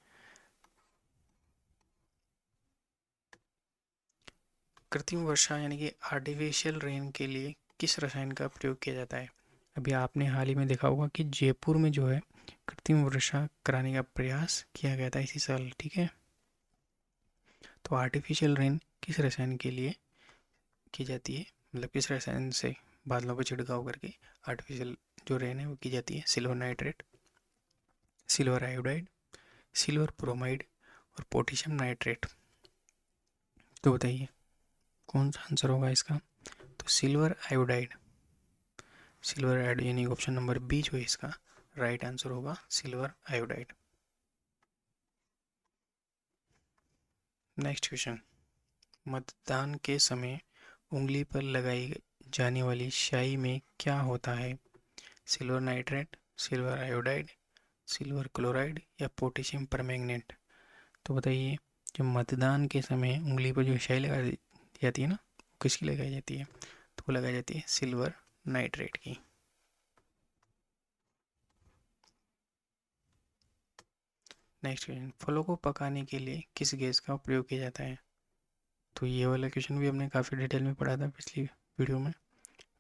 कृत्रिम वर्षा यानी कि आर्टिफिशियल रेन के लिए किस रसायन का प्रयोग किया जाता है? अभी आपने हाल ही में देखा होगा कि जयपुर में जो है कृत्रिम वर्षा कराने का प्रयास किया गया था इसी साल, ठीक है। तो आर्टिफिशियल रेन किस रसायन के लिए की जाती है, मतलब किस रसायन से बादलों पर छिड़काव करके आर्टिफिशियल जो रेन है वो की जाती है? Silver nitrate, silver iodide, silver bromide और पोटेशियम नाइट्रेट। तो बताइए कौन सा आंसर होगा इसका? तो सिल्वर आयोडाइड। सिल्वर आयोडाइड यानी ऑप्शन नंबर बी जो है इसका राइट आंसर होगा, सिल्वर आयोडाइड। नेक्स्ट क्वेश्चन, मतदान के समय उंगली पर लगाई जाने वाली स्याही में क्या होता है? Silver nitrate, silver iodide, silver chloride या पोटेशियम परमैंगनेट? तो बताइए, जब मतदान के समय उंगली पर जो स्याही लगाई जाती है ना, वो किसकी लगाई जाती है? तो वो लगाई जाती है सिल्वर नाइट्रेट की। नेक्स्ट क्वेश्चन, फलों को पकाने के लिए किस गैस का प्रयोग किया जाता है? तो ये वाला क्वेश्चन भी हमने काफ़ी डिटेल में पढ़ा था पिछली वीडियो में।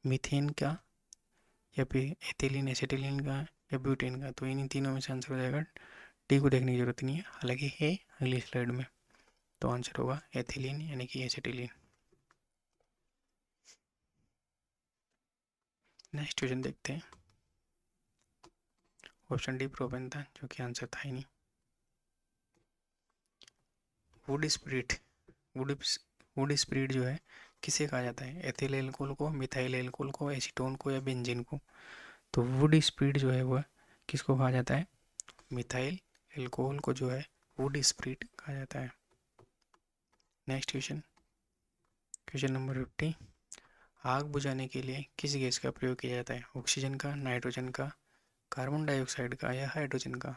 मीथेन का, या फिर एथिलीन एसिटिलीन का, या ब्यूटेन का? तो इन तीनों में से आंसर हो जाएगा, डी को देखने की जरूरत नहीं है, हालांकि है अगली स्लाइड में। तो आंसर होगा एथिलीन यानी कि एसिटिलीन। नेक्स्ट क्वेश्चन देखते हैं। ऑप्शन डी प्रोपेन था, जो कि आंसर था ही नहीं। Would spirit, would would spirit जो है किसे कहा जाता है? एथिल एल्कोहल को, मिथाइल एल्कोहल को, एसीटोन को या बेंजीन को? तो वुड स्प्रिट जो है वह किसको कहा जाता है? मिथाइल एल्कोहल को जो है वुड स्प्रिट कहा जाता है। Next question, question number 50। आग बुझाने के लिए किस गैस का प्रयोग किया जाता है? ऑक्सीजन का, नाइट्रोजन का, कार्बन डाइऑक्साइड का या हाइड्रोजन का?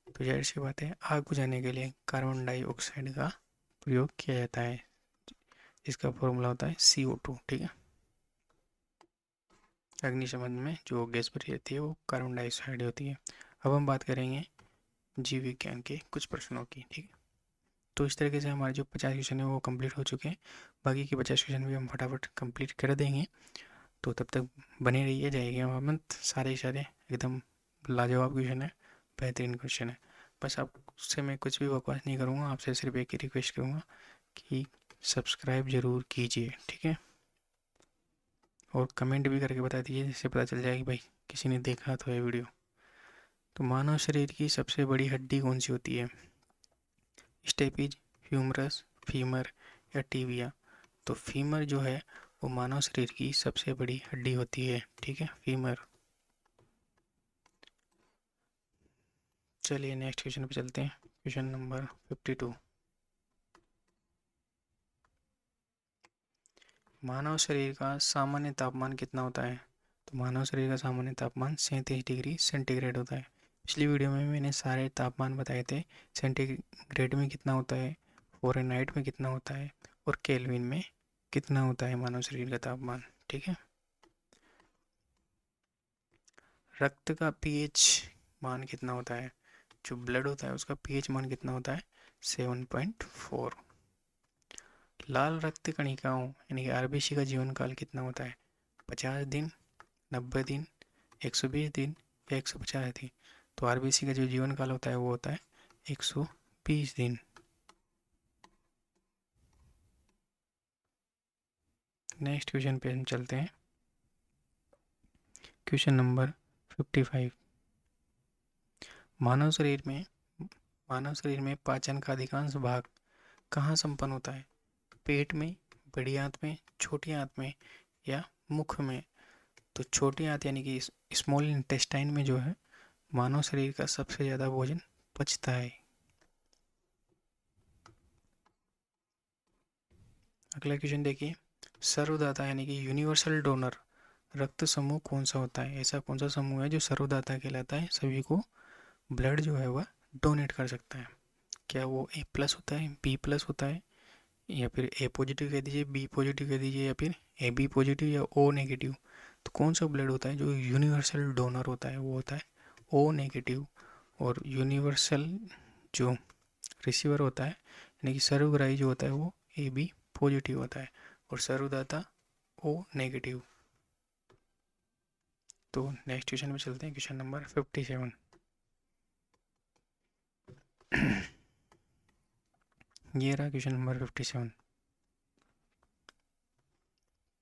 तो जाहिर सी बात है, आग बुझाने के लिए कार्बन डाइऑक्साइड का प्रयोग किया जाता है। इसका फॉर्मूला होता है CO2, ठीक है। अग्निशमन में जो गैस भरी जाती है वो कार्बन डाइऑक्साइड होती है। अब हम बात करेंगे जीव विज्ञान के कुछ प्रश्नों की, ठीक है। तो इस तरीके से हमारे जो 50 क्वेश्चन है वो कंप्लीट हो चुके हैं। बाकी के 50 क्वेश्चन भी हम फटाफट कंप्लीट कर देंगे। तो तब तक बने रहिए, जाइएगा मत, सारे सारे एकदम लाजवाब क्वेश्चन है, बेहतरीन क्वेश्चन है। बस आपसे मैं कुछ भी बकवास नहीं करूँगा, आपसे सिर्फ एक ही रिक्वेस्ट करूँगा कि सब्सक्राइब ज़रूर कीजिए, ठीक है। और कमेंट भी करके बता दीजिए, जिससे पता चल जाए कि भाई किसी ने देखा तो है वीडियो। तो मानव शरीर की सबसे बड़ी हड्डी कौन सी होती है? स्टेपिज, ह्यूमरस, फीमर या टीबिया? तो फीमर जो है वो मानव शरीर की सबसे बड़ी हड्डी होती है, ठीक है, फीमर। चलिए नेक्स्ट क्वेश्चन पे चलते हैं। Question number 52। मानव शरीर का सामान्य तापमान कितना होता है? तो मानव शरीर का सामान्य तापमान 37 डिग्री सेंटीग्रेड होता है। पिछली वीडियो में मैंने सारे तापमान बताए थे। सेंटीग्रेड में कितना होता है, फ़ारेनहाइट में कितना होता है, और केल्विन में कितना होता है मानव शरीर का तापमान, ठीक है। रक्त का पीएच मान कितना होता है? जो ब्लड होता है उसका पीएच मान कितना होता है? 7.4। लाल रक्त कणिकाओं यानी कि आरबीसी का जीवन काल कितना होता है? 50 दिन, 90 दिन, 120 दिन या 150 दिन। तो आरबीसी का जो जीवन काल होता है वो होता है 120 दिन। नेक्स्ट क्वेश्चन पे हम चलते हैं। Question number 55। मानव शरीर में पाचन का अधिकांश भाग कहाँ संपन्न होता है? पेट में, बड़ी आंत में, छोटी आंत में या मुख में? तो छोटी आंत यानी कि स्मॉल इंटेस्टाइन में जो है मानव शरीर का सबसे ज़्यादा भोजन पचता है। अगला क्वेश्चन देखिए। सर्वदाता यानी कि यूनिवर्सल डोनर रक्त समूह कौन सा होता है? ऐसा कौन सा समूह है जो सर्वदाता कहलाता है, सभी को ब्लड जो है वह डोनेट कर सकता है? क्या वो ए प्लस होता है, बी प्लस होता है, या फिर ए पॉजिटिव कह दीजिए, बी पॉजिटिव कह दीजिए, या फिर ए बी पॉजिटिव या ओ नेगेटिव? तो कौन सा ब्लड होता है जो यूनिवर्सल डोनर होता है? वो होता है ओ नेगेटिव। और यूनिवर्सल जो रिसीवर होता है यानी कि सर्वग्राही जो होता है वो ए बी पॉजिटिव होता है, और सर्वदाता ओ नेगेटिव। तो नेक्स्ट क्वेश्चन में चलते हैं। Question number 57। ये रहा क्वेश्चन नंबर 57।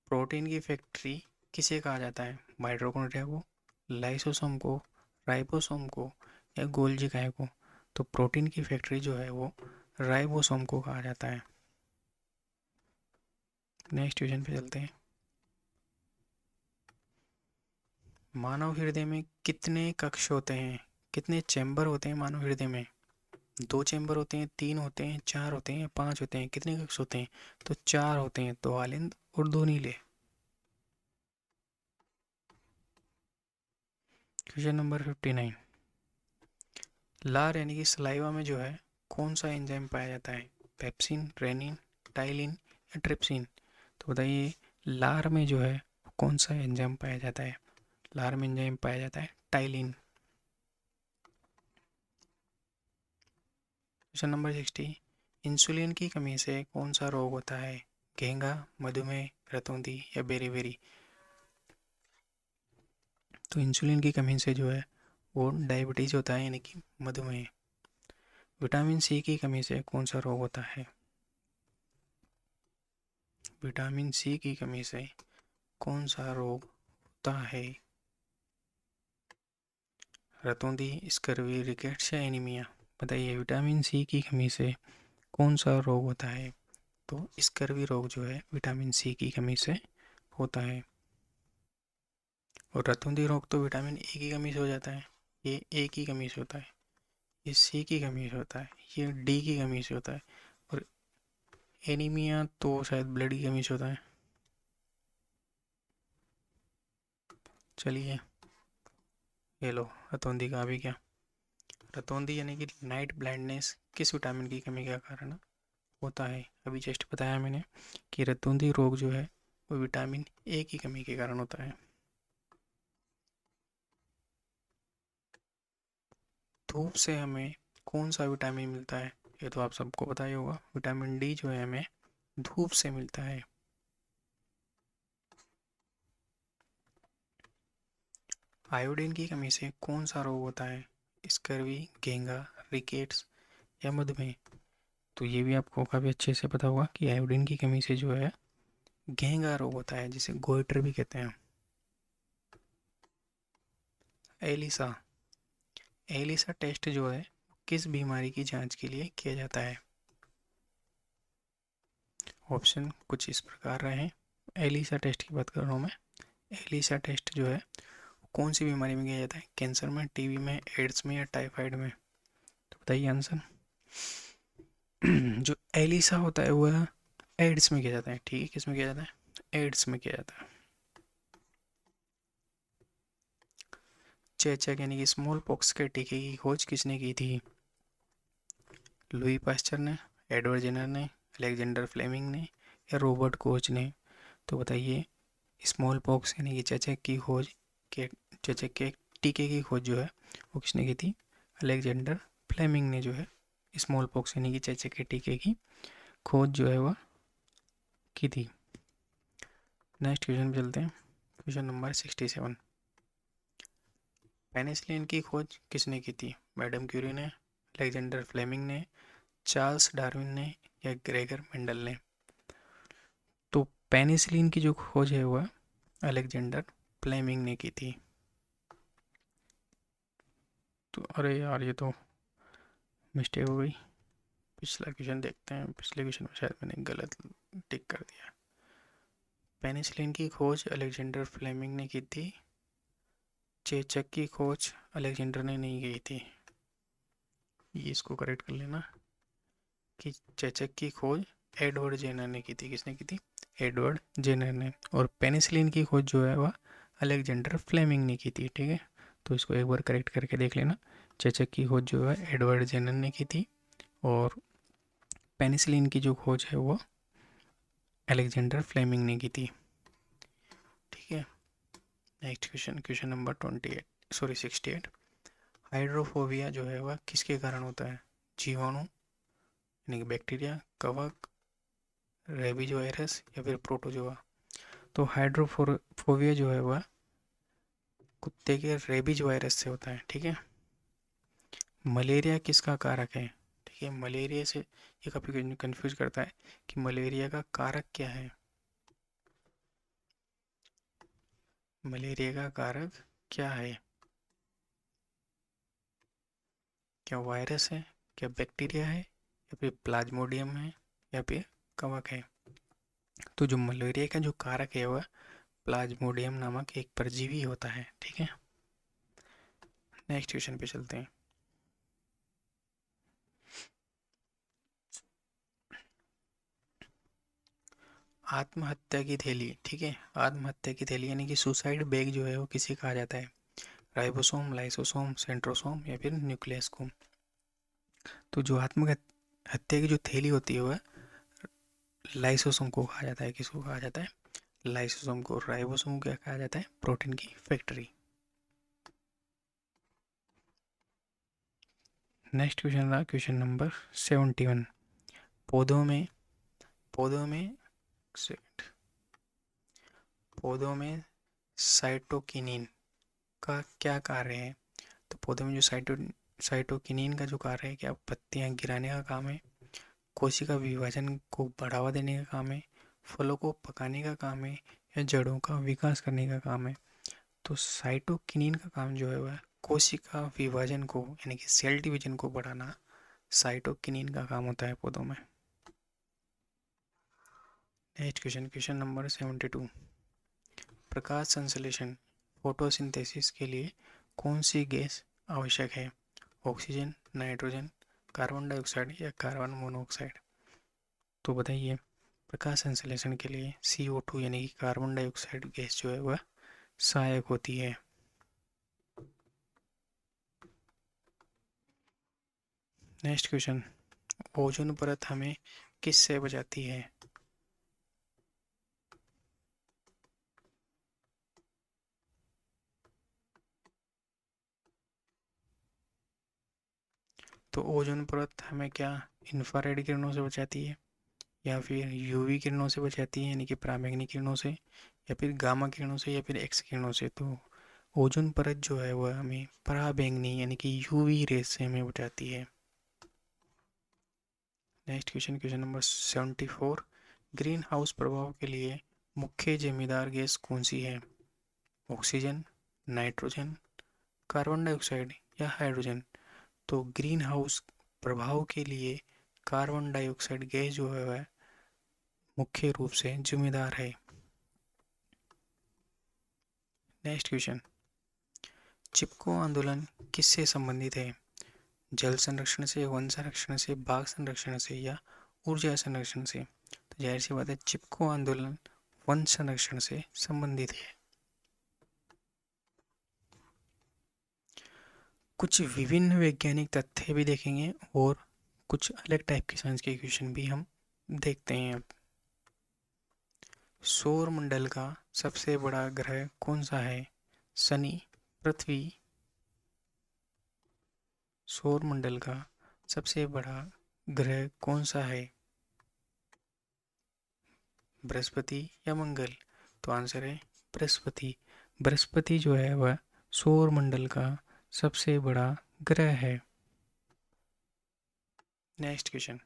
प्रोटीन की फैक्ट्री किसे कहा जाता है? माइटोकॉन्ड्रिया को, लाइसोसोम को, राइबोसोम को या गोल्जी काय को? तो प्रोटीन की फैक्ट्री जो है वो राइबोसोम को कहा जाता है। नेक्स्ट क्वेश्चन पे चलते हैं। मानव हृदय में कितने कक्ष होते हैं, कितने चैम्बर होते हैं मानव हृदय में? 2 चैम्बर होते हैं, 3 होते हैं, 4 होते हैं, 5 होते हैं? कितने कक्ष होते हैं? तो 4 होते हैं, 2 आलिंद और 2 नीले। Question number 59। लार यानी कि सलाइवा में जो है कौन सा एंजाइम पाया जाता है? पेप्सिन, रेनिन, टाइलिन या ट्रिप्सिन? तो बताइए लार में जो है कौन सा एंजाइम पाया जाता है? लार में एंजाइम पाया जाता है टाइलिन। Question number 60। इंसुलिन की कमी से कौन सा रोग होता है? घेंगा, मधुमेह, रतौंधी या बेरी? तो इंसुलिन की कमी से जो है वो डायबिटीज होता है यानी कि मधुमेह। विटामिन सी की कमी से कौन सा रोग होता है? विटामिन सी की कमी से कौन सा रोग होता है? रतौंधी, स्कर्वी, रिकेट्स या एनीमिया? बताइए विटामिन सी की कमी से कौन सा रोग होता है? तो स्कर्वी रोग जो है विटामिन सी की कमी से होता है। और रतौंधी रोग तो विटामिन ए की कमी से हो जाता है, ये ए की कमी से होता है, ये सी की कमी से होता है, ये डी की कमी से होता है, और एनीमिया तो शायद ब्लड की कमी से होता है। चलिए ये लो, रतौंधी का भी क्या। रतौंधी यानी कि नाइट ब्लाइंडनेस किस विटामिन की कमी का कारण होता है? अभी जस्ट बताया मैंने कि रतौंधी रोग जो है वो विटामिन ए की कमी के कारण होता है। धूप से हमें कौन सा विटामिन मिलता है? ये तो आप सबको पता ही होगा, विटामिन डी जो है हमें धूप से मिलता है। आयोडीन की कमी से कौन सा रोग होता है? स्कर्वी, घेंगा, रिकेट्स या मधुमेह? तो ये भी आपको काफ़ी अच्छे से पता होगा कि आयोडीन की कमी से जो है घेंगा रोग होता है, जिसे गोइटर भी कहते हैं। एलिसा एलिसा टेस्ट जो है किस बीमारी की जांच के लिए किया जाता है? ऑप्शन कुछ इस प्रकार रहे हैं। एलिसा टेस्ट की बात कर रहा हूँ मैं। एलिसा टेस्ट जो है कौन सी बीमारी में किया जाता है? कैंसर में, टीबी में, एड्स में या टाइफाइड में? तो बताइए आंसर। जो एलिसा होता है वो एड्स में किया जाता है, ठीक है? किस में किया जाता है? एड्स में किया जाता है। चेचक यानी कि स्मॉल पॉक्स के टीके की खोज किसने की थी? लुई पास्चर ने, एडवर्ड जेनर ने, अलेक्जेंडर फ्लेमिंग ने या रॉबर्ट कोच ने? तो बताइए, स्मॉल पॉक्स यानी कि चेचक की खोज के चेचक के टीके की खोज जो है वो किसने की थी? अलेक्जेंडर फ्लेमिंग ने जो है स्मॉल पॉक्स यानी कि चेचक के टीके की खोज जो है वह की थी। नेक्स्ट क्वेश्चन पे चलते हैं। Question number 67। पेनिसिलिन की खोज किसने की थी? मैडम क्यूरी ने, अलेक्जेंडर फ्लेमिंग ने, चार्ल्स डार्विन ने या ग्रेगर मेंडल ने? तो पेनिसिलिन की जो खोज है वह अलेक्जेंडर फ्लेमिंग ने की थी। तो अरे यार, ये तो मिस्टेक हो गई। पिछला क्वेश्चन देखते हैं। पिछले क्वेश्चन में शायद मैंने गलत टिक कर दिया। पेनिसिलिन की खोज अलेक्जेंडर फ्लेमिंग ने की थी। चेचक की खोज अलेक्जेंडर ने नहीं की थी। ये इसको करेक्ट कर लेना कि चेचक की खोज एडवर्ड जेनर ने की थी। किसने की थी? एडवर्ड जेनर ने। और पेनिसिलिन की खोज जो है वह अलेक्जेंडर फ्लेमिंग ने की थी, ठीक है? तो इसको एक बार करेक्ट करके देख लेना। चेचक की खोज जो है एडवर्ड जेनर ने की थी और पेनिसिलिन की जो खोज है वो अलेक्जेंडर फ्लेमिंग ने की थी, ठीक है? Next question, question number 28, sorry 68। Hydrophobia जो है वह किसके कारण होता है? जीवाणु यानी कि बैक्टीरिया, कवक, रेबीज वायरस या फिर प्रोटोजोआ? तो हाइड्रोफोबिया जो है वह कुत्ते के रेबीज वायरस से होता है, ठीक है? मलेरिया किसका कारक है? ठीक है, मलेरिया से ये काफ़ी कंफ्यूज करता है कि मलेरिया का कारक क्या है। मलेरिया का कारक क्या है? क्या वायरस है, क्या बैक्टीरिया है या फिर प्लाज्मोडियम है या फिर कवक है? तो जो मलेरिया का जो कारक है वह प्लाज्मोडियम नामक एक परजीवी होता है, ठीक है? नेक्स्ट क्वेश्चन पे चलते हैं। आत्महत्या की थैली, ठीक है? आत्महत्या की थैली यानी कि सुसाइड बैग जो है वो किसे कहा जाता है? राइबोसोम, लाइसोसोम, सेंट्रोसोम या फिर न्यूक्लियस को? तो जो आत्महत्या की जो थैली होती है वह लाइसोसोम को कहा जाता है। किसको कहा जाता है? लाइसोसोम को। राइबोसोम को क्या कहा जाता है? प्रोटीन की फैक्ट्री। नेक्स्ट क्वेश्चन रहा क्वेश्चन नंबर 71। पौधों में पौधों में पौधों में साइटोकिनिन का क्या कार्य है? तो पौधों में जो साइटोकिनिन का जो कार्य है, क्या पत्तियां गिराने का काम है, कोशिका विभाजन को बढ़ावा देने का काम है, फलों को पकाने का काम है या जड़ों का विकास करने का काम है? तो साइटोकिनिन का काम जो है वह कोशिका विभाजन को यानी कि सेल डिवीजन को बढ़ाना साइटोकिनिन का काम होता है पौधों में। Next question, question number 72। प्रकाश संश्लेषण फोटोसिंथेसिस के लिए कौन सी गैस आवश्यक है? ऑक्सीजन, नाइट्रोजन, कार्बन डाइऑक्साइड या कार्बन मोनोऑक्साइड? तो बताइए, प्रकाश संश्लेषण के लिए CO2 यानी कि कार्बन डाइऑक्साइड गैस जो है वह सहायक होती है। नेक्स्ट क्वेश्चन, ओजोन परत हमें किस से बचाती है? तो ओजोन परत हमें क्या इंफ्रारेड किरणों से बचाती है या फिर UV किरणों से बचाती है यानी कि पराबैंगनी किरणों से, या फिर गामा किरणों से या फिर एक्स किरणों से? तो ओजोन परत जो है वह हमें पराबैंगनी यानी कि UV रेस से हमें बचाती है। Next question, question number 74। Green house प्रभाव के लिए मुख्य जिम्मेदार गैस कौन सी है? ऑक्सीजन, नाइट्रोजन, कार्बन डाइऑक्साइड या हाइड्रोजन? तो ग्रीन हाउस प्रभाव के लिए कार्बन डाइऑक्साइड गैस जो है वह मुख्य रूप से जिम्मेदार है। नेक्स्ट क्वेश्चन, चिपको आंदोलन किससे संबंधित है? जल संरक्षण से, वन संरक्षण से, बाघ संरक्षण से या ऊर्जा संरक्षण से? तो जाहिर सी बात है, चिपको आंदोलन वन संरक्षण से संबंधित है। कुछ विभिन्न वैज्ञानिक तथ्य भी देखेंगे और कुछ अलग टाइप के साइंस के क्वेश्चन भी हम देखते हैं अब। सौर मंडल का सबसे बड़ा ग्रह कौन सा है? शनि, पृथ्वी। सौर मंडल का सबसे बड़ा ग्रह कौन सा है? बृहस्पति या मंगल? तो आंसर है बृहस्पति। बृहस्पति जो है वह सौर मंडल का सबसे बड़ा ग्रह है। नेक्स्ट क्वेश्चन,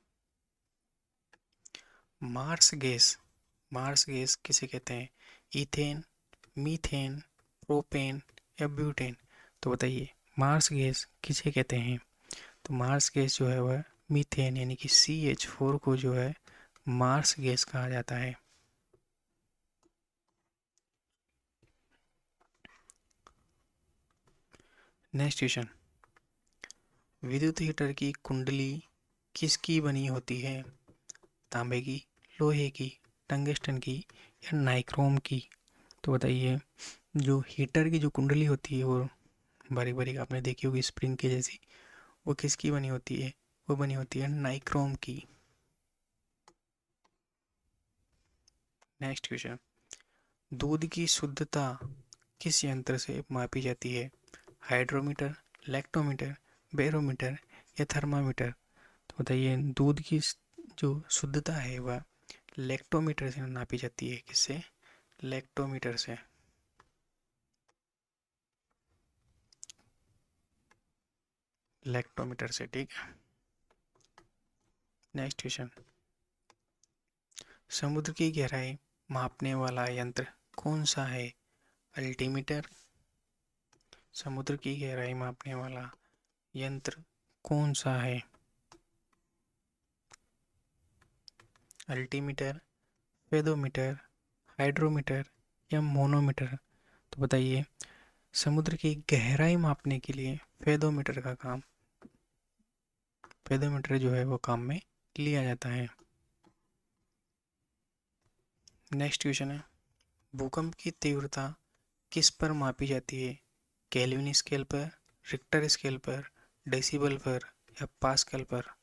मार्स गैस किसे कहते हैं? इथेन, मीथेन, प्रोपेन या ब्यूटेन? तो बताइए, मार्स गैस किसे कहते हैं? तो मार्स गैस जो है वह मीथेन यानी कि CH4 को जो है मार्स गैस कहा जाता है। नेक्स्ट क्वेश्चन, विद्युत हीटर की कुंडली किसकी बनी होती है? तांबे की, लोहे की, टंगस्टन की या नाइक्रोम की? तो बताइए, जो हीटर की जो कुंडली होती है वो बारीक बारीक आपने देखी होगी स्प्रिंग के जैसी, वो किसकी बनी होती है? वो बनी होती है नाइक्रोम की। नेक्स्ट क्वेश्चन, दूध की शुद्धता किस यंत्र से मापी जाती है? हाइड्रोमीटर, लैक्टोमीटर, बैरोमीटर या थर्मामीटर? तो बताइए, दूध की जो शुद्धता है वह लैक्टोमीटर से नापी जाती है। किससे? लैक्टोमीटर से। लैक्टोमीटर से, ठीक है। नेक्स्ट क्वेश्चन, समुद्र की गहराई मापने वाला यंत्र कौन सा है? अल्टीमीटर। समुद्र की गहराई मापने वाला यंत्र कौन सा है? अल्टीमीटर, फेदोमीटर, हाइड्रोमीटर या मोनोमीटर? तो बताइए, समुद्र की गहराई मापने के लिए फेदोमीटर जो है वो काम में लिया जाता है। नेक्स्ट क्वेश्चन है, भूकंप की तीव्रता किस पर मापी जाती है? केल्विन स्केल पर, रिक्टर स्केल पर, डेसिबल पर या पास्कल पर?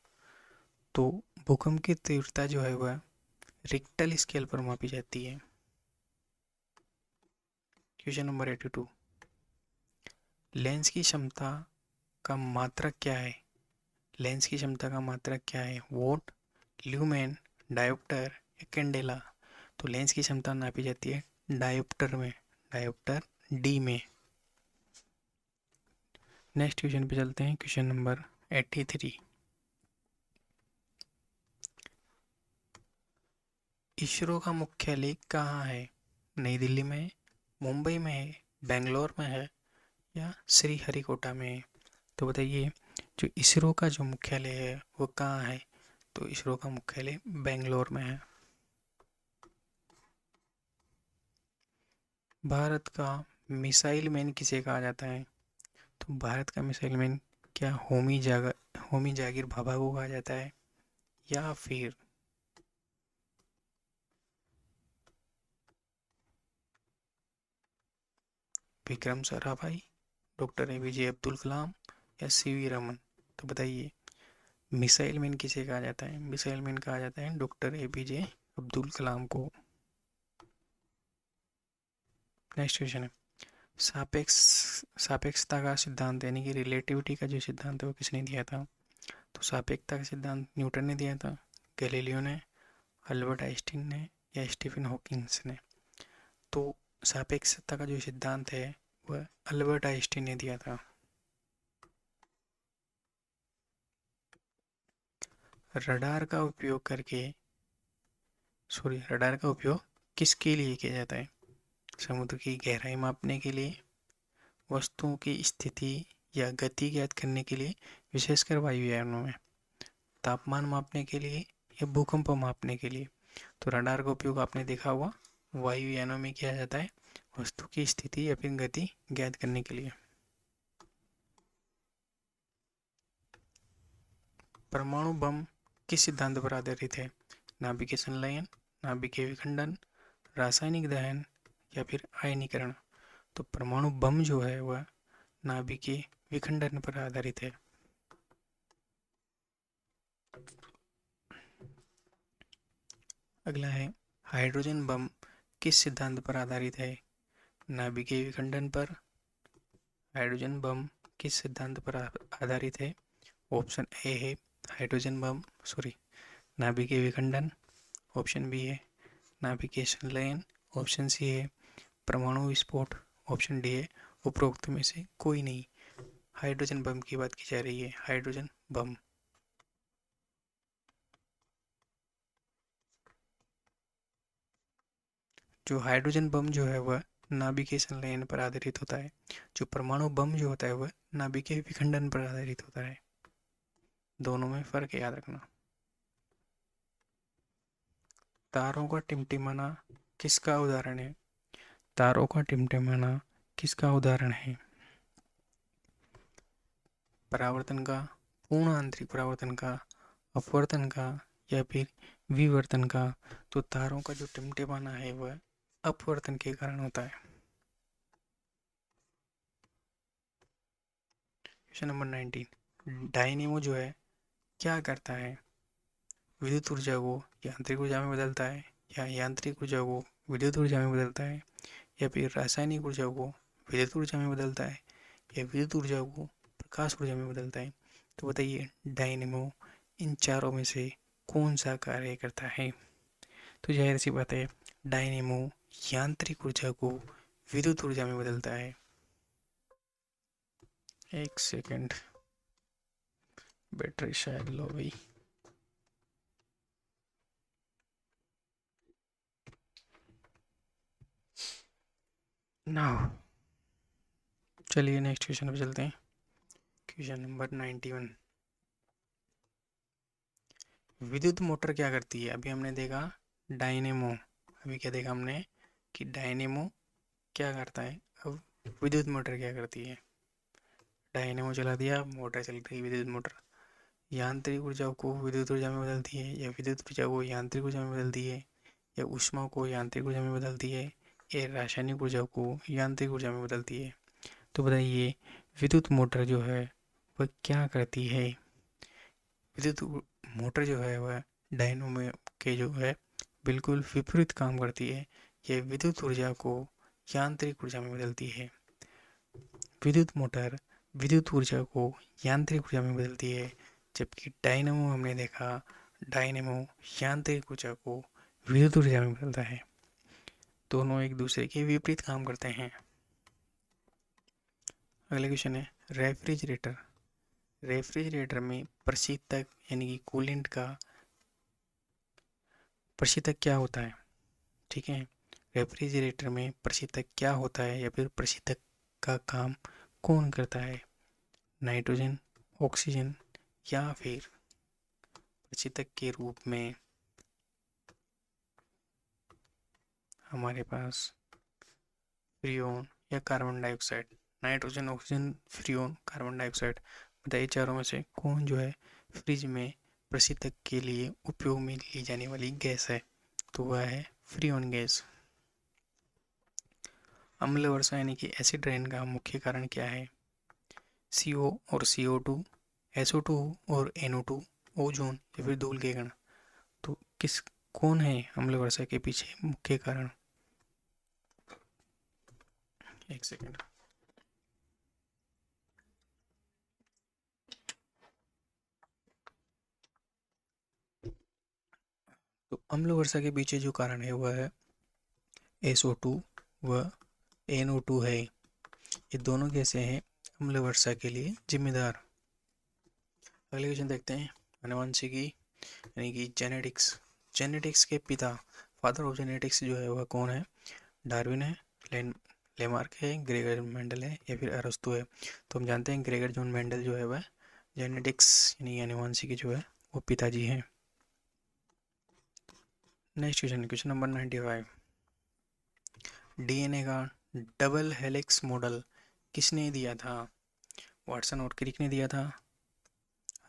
तो भूकंप की तीव्रता जो है वह रिक्टर स्केल पर मापी जाती है। क्वेश्चन नंबर 82, लेंस की क्षमता का मात्रक क्या है? लेंस की क्षमता का मात्रक क्या है? वोट, ल्यूमेन, डायोप्टर या कैंडेला? तो लेंस की क्षमता नापी जाती है डायोप्टर में, डायोप्टर डी में। नेक्स्ट क्वेश्चन पे चलते हैं, क्वेश्चन नंबर 83, इसरो का मुख्यालय कहाँ है? नई दिल्ली में है, मुंबई में है, बेंगलोर में है या श्रीहरिकोटा में है? तो बताइए, जो इसरो का जो मुख्यालय है वो कहाँ है? तो इसरो का मुख्यालय बेंगलोर में है। भारत का मिसाइल मैन किसे कहा जाता है? तो भारत का मिसाइल मैन क्या होमी जागिर भाभा को कहा जाता है या फिर विक्रम साराभाई, डॉक्टर APJ अब्दुल कलाम या CV रमन? तो बताइए, मिसाइल मैन किसे कहा जाता है? मिसाइल मैन कहा जाता है डॉक्टर APJ अब्दुल कलाम को। नेक्स्ट क्वेश्चन है, सापेक्ष सापेक्षता का सिद्धांत यानी कि रिलेटिविटी का जो सिद्धांत है वो किसने दिया था? तो सापेक्षता का सिद्धांत न्यूटन ने दिया था, गैलीलियो ने, अल्बर्ट आइंस्टीन ने या स्टीफन हॉकिंस ने? तो सापेक्षता का जो सिद्धांत है वह अल्बर्ट आइंस्टीन ने दिया था। रडार का उपयोग किसके लिए किया जाता है? समुद्र की गहराई मापने के लिए, वस्तुओं की स्थिति या गति ज्ञात करने के लिए, विशेषकर वायुयानों में, तापमान मापने के लिए या भूकंप मापने के लिए? तो रडार का उपयोग आपने देखा होगा वायुयानों में किया जाता है वस्तु की स्थिति या फिर गति ज्ञात करने के लिए। परमाणु बम किस सिद्धांत पर आधारित है? नाभिकीय संलयन, नाभिकीय विखंडन, रासायनिक दहन या फिर आयनीकरण। तो परमाणु बम जो है वह नाभिकीय विखंडन पर आधारित है। अगला है हाइड्रोजन बम किस सिद्धांत पर आधारित है? नाभिकीय विखंडन पर। हाइड्रोजन बम किस सिद्धांत पर आधारित है? ऑप्शन ए है हाइड्रोजन बम नाभिकीय विखंडन। ऑप्शन बी है नाभिकीय संलयन। ऑप्शन सी है परमाणु विस्फोट। ऑप्शन डी है उपरोक्त में से कोई नहीं। हाइड्रोजन बम की बात की जा रही है, हाइड्रोजन बम। जो हाइड्रोजन बम जो है वह नाभिकीय संलयन पर आधारित होता है। जो परमाणु बम जो होता है वह नाभिकीय विखंडन पर आधारित होता है। दोनों में फर्क याद रखना। तारों का टिमटिमाना किसका उदाहरण है? तारों का टिमटिमाना किसका उदाहरण है? परावर्तन का, पूर्ण आंतरिक परावर्तन का, अपवर्तन का या फिर विवर्तन का। तो तारों का जो टिमटिमाना है वह अपवर्तन के कारण होता है। Question number 19। डायनेमो जो है क्या करता है? विद्युत ऊर्जा को यांत्रिक ऊर्जा में बदलता है, या यांत्रिक ऊर्जा को विद्युत ऊर्जा में बदलता है, या फिर रासायनिक ऊर्जा को विद्युत ऊर्जा में बदलता है, या विद्युत ऊर्जा को प्रकाश ऊर्जा में बदलता है। तो बताइए डायनेमो इन चारों में से कौन सा कार्य करता है? तो जाहिर सी बात है डायनेमो यांत्रिक ऊर्जा को विद्युत ऊर्जा में बदलता है। एक सेकंड, बैटरी शायद लो गई। नाउ चलिए नेक्स्ट क्वेश्चन पे चलते हैं। Question number 91। विद्युत मोटर क्या करती है? अभी हमने देखा डायनेमो, अभी क्या देखा हमने कि डायनेमो क्या करता है। अब विद्युत मोटर क्या करती है? डायनेमो चला दिया, मोटर चल रही, विद्युत मोटर। यांत्रिक ऊर्जा को विद्युत ऊर्जा में बदलती है, या विद्युत ऊर्जा को यांत्रिक ऊर्जा में बदलती है, या ऊष्मा को यांत्रिक ऊर्जा में बदलती है, या रासायनिक ऊर्जा को यांत्रिक ऊर्जा में बदलती है। तो बताइए विद्युत मोटर जो है वह क्या करती है? विद्युत मोटर जो है वह डायनेमो के जो है बिल्कुल विपरीत काम करती है। यह विद्युत ऊर्जा को यांत्रिक ऊर्जा में बदलती है। विद्युत मोटर विद्युत ऊर्जा को यांत्रिक ऊर्जा में बदलती है, जबकि डायनेमो हमने देखा डायनेमो यांत्रिक ऊर्जा को विद्युत ऊर्जा में बदलता है। दोनों एक दूसरे के विपरीत काम करते हैं। अगला क्वेश्चन है रेफ्रिजरेटर। रेफ्रिजरेटर में प्रशीतक यानी कि कूलेंट का प्रशीतक क्या होता है? ठीक है, रेफ्रिजरेटर में प्रशीतक क्या होता है या फिर प्रशीतक का काम कौन करता है? नाइट्रोजन, ऑक्सीजन या फिर प्रशीतक के रूप में हमारे पास फ्रियोन या carbon dioxide. Nitrogen, oxygen, Freon, carbon dioxide. बताइए चारों में से कौन जो है फ्रिज में प्रशीतक के लिए उपयोग में ली जाने वाली गैस है? तो वह है फ्रियोन गैस। अम्ल वर्षा यानी कि एसिड रेन का मुख्य कारण क्या है? CO और CO2, SO2 और NO2, ओजोन या फिर धूल के कण। तो कौन है अम्ल वर्षा के पीछे मुख्य कारण? एक सेकंड। तो अम्ल वर्षा के पीछे जो कारण है वह है SO2 व NO2 है। ये दोनों कैसे हैं अम्ल वर्षा के लिए जिम्मेदार। अगले क्वेश्चन देखते हैं आनुवंशिकी यानी कि जेनेटिक्स। जेनेटिक्स के पिता, फादर ऑफ जेनेटिक्स जो है वह कौन है? डार्विन है, लेमार्क है, ग्रेगर मेंडल है या फिर अरस्तु है। तो हम जानते हैं ग्रेगर जॉन मेंडल जो है वह जेनेटिक्स यानी आनुवंशिकी जो है वो पिताजी हैं। Next question, question number 95। DNA का डबल हेलिक्स मॉडल किसने दिया था? वाटसन और क्रिक ने दिया था,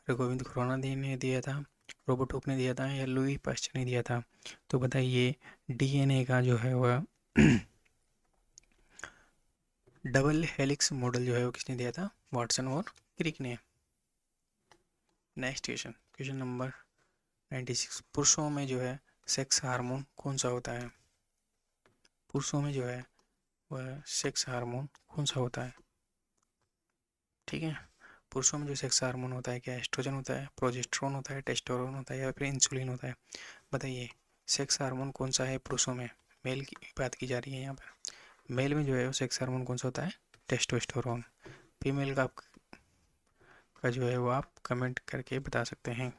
रघुविंद खुराना ने दिया था, रॉबर्ट हुक ने दिया था, या लुई पास्चर ने दिया था? तो बताइए डीएनए का जो है वह डबल हेलिक्स मॉडल जो है वो किसने दिया था? वाटसन और क्रिक ने। Next question, question number 96। पुरुषों में जो है सेक्स हार्मोन कौन सा होता है? पुरुषों में जो है वह सेक्स हार्मोन कौन सा होता है? ठीक है, पुरुषों में जो सेक्स हार्मोन होता है, क्या एस्ट्रोजन होता है, प्रोजेस्टेरोन होता है, टेस्टोस्टेरोन होता है, या फिर इंसुलिन होता है? बताइए सेक्स हार्मोन कौन सा है पुरुषों में? मेल की बात की जा रही है यहाँ पर। मेल में जो है वो सेक्स हार्मोन कौन सा होता है? टेस्टोस्टेरोन। फीमेल का जो है वो आप कमेंट करके बता सकते हैं।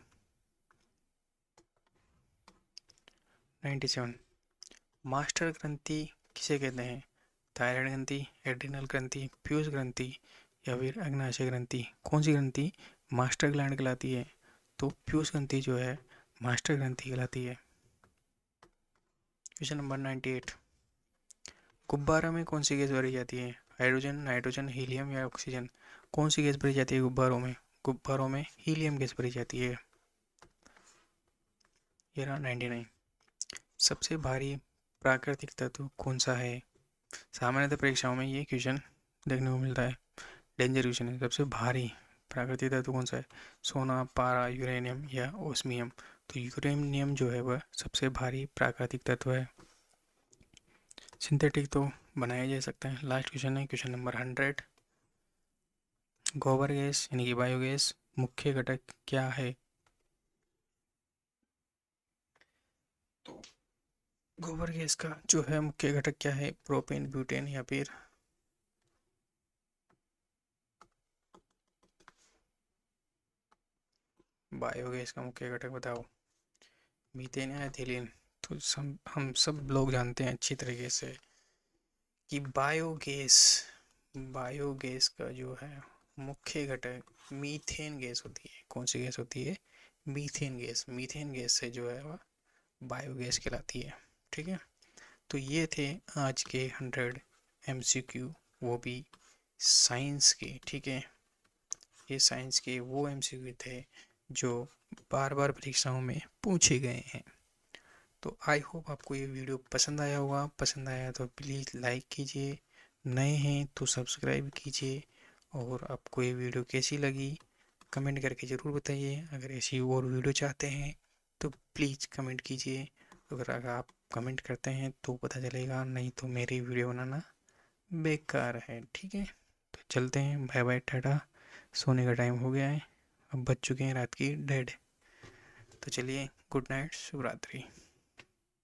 97। मास्टर ग्रंथि किसे कहते हैं? थायराइड ग्रंथि, एड्रिनल ग्रंथि, पीयूष ग्रंथि, या फिर अग्नाशय ग्रंथि? कौन सी ग्रंथि मास्टर ग्लैंड कहलाती है? तो पीयूष ग्रंथि जो है मास्टर ग्रंथि कहलाती है। Question number 98। गुब्बारा में कौन सी गैस भरी जाती है? हाइड्रोजन, नाइट्रोजन, हीलियम, या ऑक्सीजन? कौन सी गैस भरी जाती है गुब्बारों में? गुब्बारों में हीलियम गैस भरी जाती है। ये रहा 99। सबसे भारी प्राकृतिक तत्व कौन सा है? सामान्यतः परीक्षाओं में ये क्वेश्चन देखने को मिलता है, डेंजर क्वेश्चन है। सबसे भारी प्राकृतिक तत्व कौन सा है? सोना, पारा, यूरेनियम, या ओस्मियम? तो यूरेनियम जो है वह सबसे भारी प्राकृतिक तत्व है। सिंथेटिक तो बनाया जा सकता है। लास्ट क्वेश्चन है, क्वेश्चन नंबर 100। गोबर गैस यानी कि बायोगैस मुख्य घटक क्या है? तो गोबर गैस का जो है मुख्य घटक क्या है? प्रोपेन, ब्यूटेन, या फिर बायोगैस का मुख्य घटक बताओ। मीथेन या एथिलीन? तो हम सब लोग जानते हैं अच्छी तरीके से कि बायोगैस का जो है मुख्य घटक मीथेन गैस होती है। कौन सी गैस होती है? Methane gas. मीथेन गैस से जो है वह बायोगैस कहलाती है। ठीक है, तो ये थे आज के 100 MCQ, वो भी साइंस के। ठीक है, ये साइंस के वो MCQ थे जो बार बार परीक्षाओं में पूछे गए हैं। तो आई होप आपको ये वीडियो पसंद आया होगा। पसंद आया तो प्लीज़ लाइक कीजिए, नए हैं तो सब्सक्राइब कीजिए, और आपको ये वीडियो कैसी लगी कमेंट करके ज़रूर बताइए। अगर ऐसी और वीडियो चाहते हैं तो प्लीज़ कमेंट कीजिए। अगर आप कमेंट करते हैं तो पता चलेगा, नहीं तो मेरी वीडियो बनाना बेकार है। ठीक है, तो चलते हैं, बाय बाय, टाटा। सोने का टाइम हो गया है, अब बज चुके हैं रात की 1:30। तो चलिए, गुड नाइट, शुभ रात्रि।